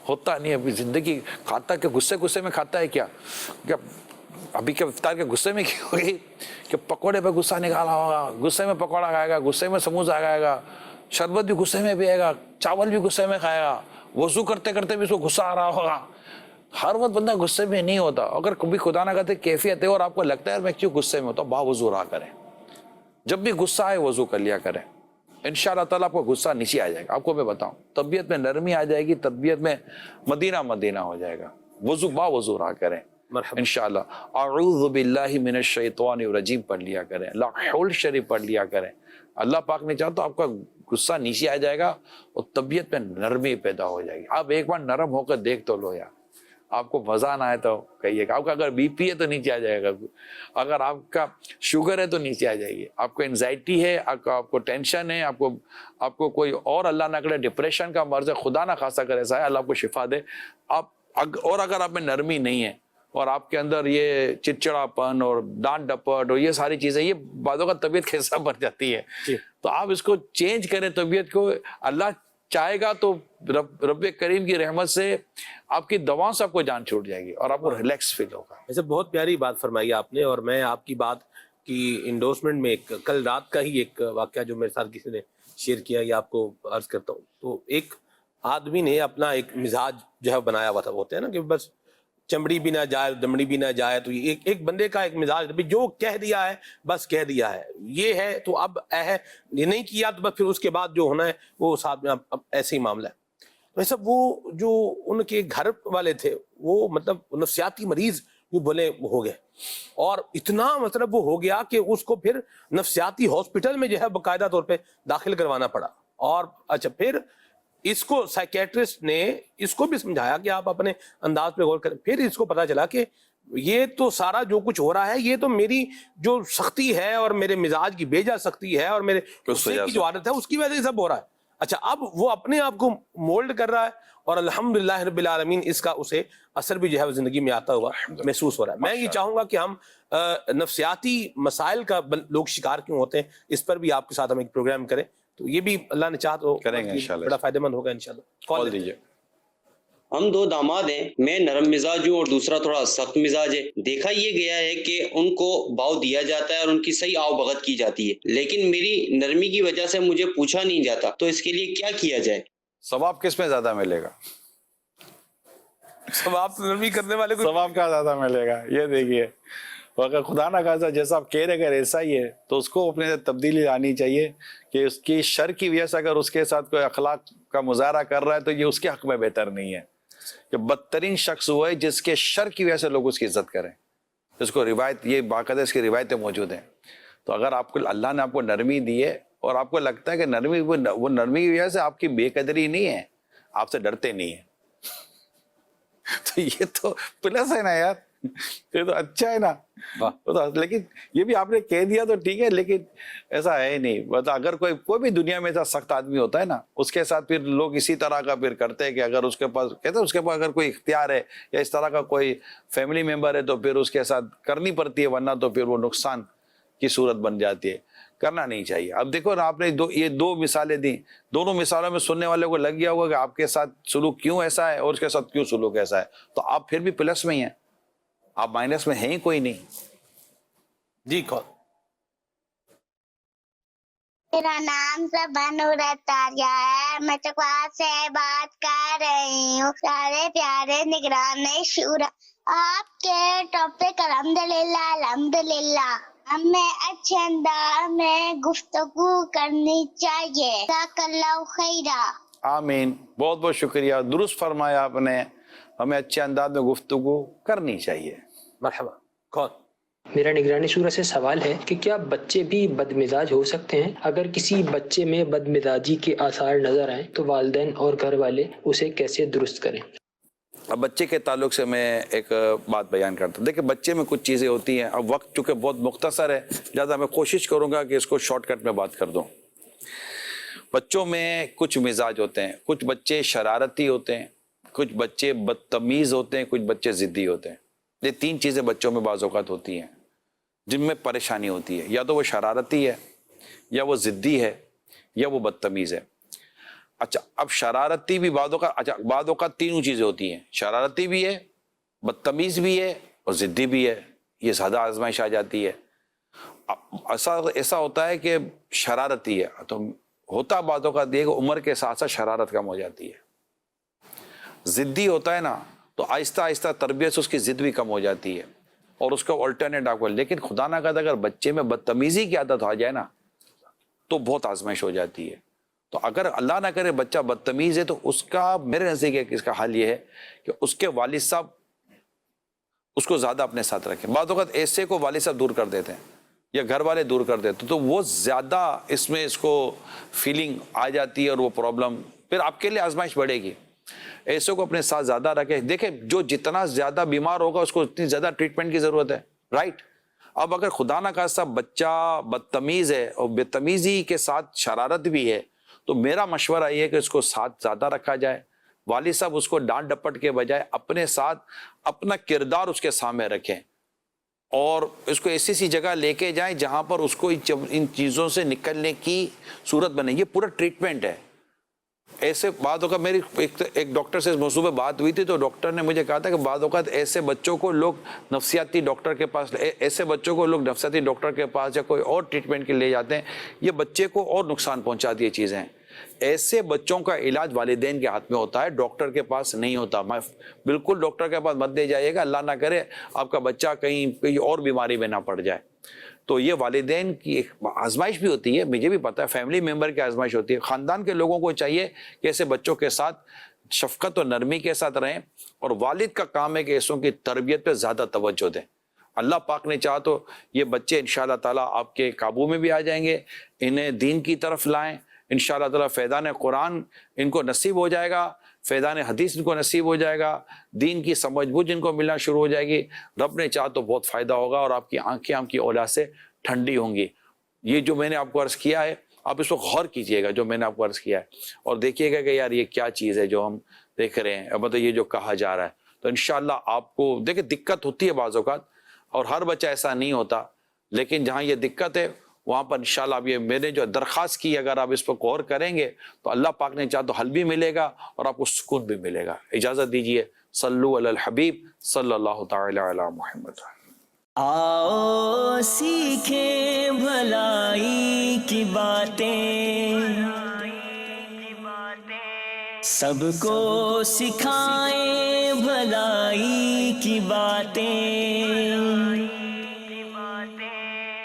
ہوتا نہیں ہے. زندگی کھاتا کہ غصے میں کھاتا ہے کیا ابھی کے افطار کے غصے میں کیا ہوگی کہ پکوڑے پہ غصہ نکالا ہوگا، غصے میں پکوڑا کھائے گا، غصے میں سموسہ کھائے گا، شربت بھی غصے میں پیے گا، چاول بھی غصے میں کھائے گا، وضو کرتے کرتے بھی اس کو غصہ آ رہا ہوگا. ہر وقت بندہ غصے میں نہیں ہوتا. اگر کبھی خدا نہ کرتے کیفیت ہے اور آپ کو لگتا ہے میں کیوں غصے میں ہوتا ہوں، باوضو رہا کریں. جب بھی غصہ آئے وضو کر لیا کریں. انشاءاللہ تعالیٰ آپ کو غصہ نیچے آ جائے گا. آپ کو میں بتاؤں طبیعت میں نرمی آ جائے گی، طبیعت میں مدینہ ہو جائے گا. باوضو رہا کریں انشاءاللہ. اعوذ باللہ من الشیطان الرجیم پڑھ لیا کریں، لا حول شریف پڑھ لیا کریں. اللہ پاک نے چاہا تو آپ کا غصہ نیچے آ جائے گا اور طبیعت میں نرمی پیدا ہو جائے گی. آپ ایک بار نرم ہو کر دیکھ تو لو یار. آپ کو مزہ نہ آئے تو کہیے گا. آپ کا اگر بی پی ہے تو نیچے آ جائے گا، اگر آپ کا شوگر ہے تو نیچے آ جائے گی، آپ کو انزائٹی ہے، آپ کو ٹینشن ہے، آپ کو کوئی اور اللہ نہ کرے ڈپریشن کا مرض ہے، خدا نہ خاصا کرے ایسا ہے، اللہ آپ کو شفا دے. اور اگر آپ میں نرمی نہیں ہے اور آپ کے اندر یہ چڑچڑاپن اور ڈانٹ ڈپٹ اور یہ ساری چیزیں، یہ بعضوں کا طبیعت کیسا بن جاتی ہے. تو آپ اس کو چینج کریں طبیعت کو. اللہ چاہے گا تو رب کریم کی رحمت سے آپ کی دواؤں سے آپ کو جان چھوٹ جائے گی اور آپ کو ریلیکس فیل ہوگا. ایسے بہت پیاری بات فرمائی آپ نے، اور میں آپ کی بات کی انڈورسمنٹ میں کل رات کا ہی ایک واقعہ جو میرے ساتھ کسی نے شیئر کیا، یہ آپ کو عرض کرتا ہوں. تو ایک آدمی نے اپنا ایک مزاج جو ہے بنایا ہوا تھا، ہوتے ہیں نا کہ بس چمڑی بھی نہ جائے دمڑی بھی نہ جائے. تو ایک بندے کا ایک مزاج جو کہہ دیا ہے بس کہہ دیا ہے، یہ ہے تو اب ہے، یہ نہیں کیا تو بس پھر اس کے بعد جو ہونا ہے وہ ساتھ میں اب ایسے ہی معاملہ ہے. ویسے وہ جو ان کے گھر والے تھے وہ مطلب نفسیاتی مریض وہ بولے ہو گئے، اور اتنا مطلب وہ ہو گیا کہ اس کو پھر نفسیاتی ہاسپٹل میں جو ہے باقاعدہ طور پہ داخل کروانا پڑا. اور اچھا پھر اس کو سائیکیٹرسٹ نے اس کو بھی سمجھایا کہ آپ اپنے انداز پہ غور کریں. پھر اس کو پتا چلا کہ یہ تو سارا جو کچھ ہو رہا ہے یہ تو میری جو سختی ہے اور میرے مزاج کی بیجا سختی ہے اور میرے غصے کی جو عادت ہے اس کی وجہ سے سب ہو رہا ہے. اچھا اب وہ اپنے آپ کو مولڈ کر رہا ہے اور الحمدللہ رب العالمین اس کا اسے اثر بھی جو ہے زندگی میں آتا ہوا محسوس ہو رہا ہے. میں یہ چاہوں گا کہ ہم نفسیاتی مسائل کا لوگ شکار کیوں ہوتے ہیں اس پر بھی آپ کے ساتھ ہم ایک پروگرام کریں، تو یہ بھی اللہ نے چاہا تو کریں گے انشاءاللہ. بڑا فائدہ مند ہوگا انشاءاللہ. کال دیجیے. ہم دو داماد ہیں، میں نرم مزاج ہوں اور دوسرا تھوڑا سخت مزاج ہے. دیکھا یہ گیا ہے کہ ان کو باؤ دیا جاتا ہے اور ان کی صحیح آؤ بھگت کی جاتی ہے، لیکن میری نرمی کی وجہ سے مجھے پوچھا نہیں جاتا، تو اس کے لیے کیا کیا جائے؟ ثواب کس میں زیادہ ملے گا؟ ثواب نرمی کرنے والے کو ثواب کا زیادہ ملے گا. یہ دیکھیے اگر خدا نہ خاصا جیسا آپ کہہ رہے اگر ایسا ہی ہے تو اس کو اپنے تبدیلی لانی چاہیے کہ اس کی شر کی وجہ سے اگر اس کے ساتھ کوئی اخلاق کا مظاہرہ کر رہا ہے تو یہ اس کے حق میں بہتر نہیں ہے. کہ بدترین شخص وہ ہے جس کے شر کی وجہ سے لوگ اس کی عزت کریں. اس کو روایت یہ باقاعدہ اس کی روایتیں موجود ہیں. تو اگر آپ کو اللہ نے آپ کو نرمی دی ہے اور آپ کو لگتا ہے کہ نرمی وہ نرمی کی وجہ سے آپ کی بے قدری نہیں ہے، آپ سے ڈرتے نہیں ہیں، تو یہ تو پلس ہے نا یار، یہ تو اچھا ہے نا. لیکن یہ بھی آپ نے کہہ دیا تو ٹھیک ہے، لیکن ایسا ہے نہیں. مطلب اگر کوئی بھی دنیا میں ایسا سخت آدمی ہوتا ہے نا، اس کے ساتھ پھر لوگ اسی طرح کا پھر کرتے ہیں کہ اگر اس کے پاس کہتے ہیں اس کے پاس اگر کوئی اختیار ہے یا اس طرح کا کوئی فیملی ممبر ہے تو پھر اس کے ساتھ کرنی پڑتی ہے، ورنہ تو پھر وہ نقصان کی صورت بن جاتی ہے. کرنا نہیں چاہیے. اب دیکھو نا آپ نے یہ دو مثالیں دی، دونوں مثالوں میں سننے والے کو لگ گیا ہوگا کہ آپ کے ساتھ سلوک کیوں ایسا ہے اور اس کے ساتھ کیوں سلوک ایسا ہے. تو آپ پھر بھی پلس میں ہی ہیں، آپ مائنس میں ہیں ہی کوئی نہیں. جی کون؟ میرا نام سبانورتاریہ ہے، میں چکوال سے بات کر رہی ہوں. سارے پیارے نگران شورا، آپ کے ٹاپک الحمدللہ ہمیں اچھے انداز میں گفتگو کرنی چاہیے. جزاک اللہ خیرہ. آمین. بہت بہت شکریہ، درست فرمایا آپ نے، ہمیں اچھے انداز میں گفتگو کرنی چاہیے. مرحبا. کون؟ میرا نگرانی شورا سے سوال ہے کہ کیا بچے بھی بد مزاج ہو سکتے ہیں؟ اگر کسی بچے میں بد مزاجی کے آثار نظر آئیں تو والدین اور گھر والے اسے کیسے درست کریں؟ اب بچے کے تعلق سے میں ایک بات بیان کرتا ہوں. دیکھیں بچے میں کچھ چیزیں ہوتی ہیں, اب وقت چونکہ بہت مختصر ہے لہٰذا میں کوشش کروں گا کہ اس کو شارٹ کٹ میں بات کر دوں. بچوں میں کچھ مزاج ہوتے ہیں, کچھ بچے شرارتی ہوتے ہیں, کچھ بچے بدتمیز ہوتے ہیں, کچھ بچے ضدی ہوتے ہیں. یہ 3 چیزیں بچوں میں بعض اوقات ہوتی ہیں جن میں پریشانی ہوتی ہے, یا تو وہ شرارتی ہے, یا وہ ضدی ہے, یا وہ بدتمیز ہے. اچھا اب شرارتی بھی بعض اوقات 3 چیزیں ہوتی ہیں, شرارتی بھی ہے, بدتمیز بھی ہے اور ضدی بھی ہے. یہ زیادہ آزمائش آ جاتی ہے. ایسا ہوتا ہے کہ شرارتی ہے تو ہوتا بعض اوقات یہ کہ عمر کے ساتھ ساتھ شرارت کم ہو جاتی ہے. ضدی ہوتا ہے نا تو آہستہ آہستہ تربیت سے اس کی ضد بھی کم ہو جاتی ہے اور اس کو الٹرنیٹ آپ کو. لیکن خدا نہ کرے اگر بچے میں بدتمیزی کی عادت آ جائے نا تو بہت آزمائش ہو جاتی ہے. تو اگر اللہ نہ کرے بچہ بدتمیز ہے تو اس کا میرے نزدیک اس کا حل یہ ہے کہ اس کے والد صاحب اس کو زیادہ اپنے ساتھ رکھیں. بعض اوقات ایسے کو والد صاحب دور کر دیتے ہیں یا گھر والے دور کر دیتے تو وہ زیادہ اس کو فیلنگ آ جاتی ہے اور وہ پرابلم پھر آپ کے لیے آزمائش بڑھے گی. ایسے کو اپنے ساتھ زیادہ رکھیں. دیکھیں جو جتنا زیادہ بیمار ہوگا اس کو اتنی زیادہ ٹریٹمنٹ کی ضرورت ہے, رائٹ. اب اگر خدا نہ خواستہ بچہ بدتمیز ہے اور بدتمیزی کے ساتھ شرارت بھی ہے تو میرا مشورہ یہ ہے کہ اس کو ساتھ زیادہ رکھا جائے. والد صاحب اس کو ڈانٹ ڈپٹ کے بجائے اپنے ساتھ اپنا کردار اس کے سامنے رکھیں اور اس کو ایسی سی جگہ لے کے جائیں جہاں پر اس کو ان چیزوں سے نکلنے کی صورت بنے. یہ پورا ٹریٹمنٹ ہے. ایسے بعض اوقات میری ایک ڈاکٹر سے اس موضوع پہ بات ہوئی تھی تو ڈاکٹر نے مجھے کہا تھا کہ بعض اوقات ایسے بچوں کو لوگ نفسیاتی ڈاکٹر کے پاس کے پاس یا کوئی اور ٹریٹمنٹ کے لے جاتے ہیں. یہ بچے کو اور نقصان پہنچاتی ہے چیزیں. ایسے بچوں کا علاج والدین کے ہاتھ میں ہوتا ہے, ڈاکٹر کے پاس نہیں ہوتا. بالکل ڈاکٹر کے پاس مت دے جائیے گا, اللہ نہ کرے آپ کا بچہ کہیں اور بیماری میں نہ پڑ جائے. تو یہ والدین کی ایک آزمائش بھی ہوتی ہے, مجھے بھی پتا ہے, فیملی ممبر کی آزمائش ہوتی ہے. خاندان کے لوگوں کو چاہیے کہ ایسے بچوں کے ساتھ شفقت اور نرمی کے ساتھ رہیں اور والد کا کام ہے کہ ایسوں کی تربیت پہ زیادہ توجہ دیں. اللہ پاک نے چاہا تو یہ بچے انشاءاللہ تعالیٰ آپ کے قابو میں بھی آ جائیں گے. انہیں دین کی طرف لائیں, انشاءاللہ تعالیٰ فیضان قرآن ان کو نصیب ہو جائے گا, فیضان حدیث ان کو نصیب ہو جائے گا, دین کی سمجھ بوجھ ان کو ملنا شروع ہو جائے گی. رب نے چاہا تو بہت فائدہ ہوگا اور آپ کی آنکھیں آپ کی اولاد سے ٹھنڈی ہوں گی. یہ جو میں نے آپ کو عرض کیا ہے آپ اس کو غور کیجئے گا جو میں نے آپ کو عرض کیا ہے اور دیکھیے گا کہ یار یہ کیا چیز ہے جو ہم دیکھ رہے ہیں, مطلب یہ جو کہا جا رہا ہے. تو انشاءاللہ آپ کو دیکھیں دقت ہوتی ہے بعض اوقات اور ہر بچہ ایسا نہیں ہوتا, لیکن جہاں یہ دقت ہے وہاں پر انشاءاللہ اب یہ میں نے جو درخواست کی اگر آپ اس پر غور کریں گے تو اللہ پاک نے چاہا تو حل بھی ملے گا اور آپ کو سکون بھی ملے گا. اجازت دیجئے. صلو علی الحبیب صلی اللہ تعالی علی محمد. آؤ سیکھیں بھلائی کی باتیں, سب کو سکھائیں بھلائی کی باتیں.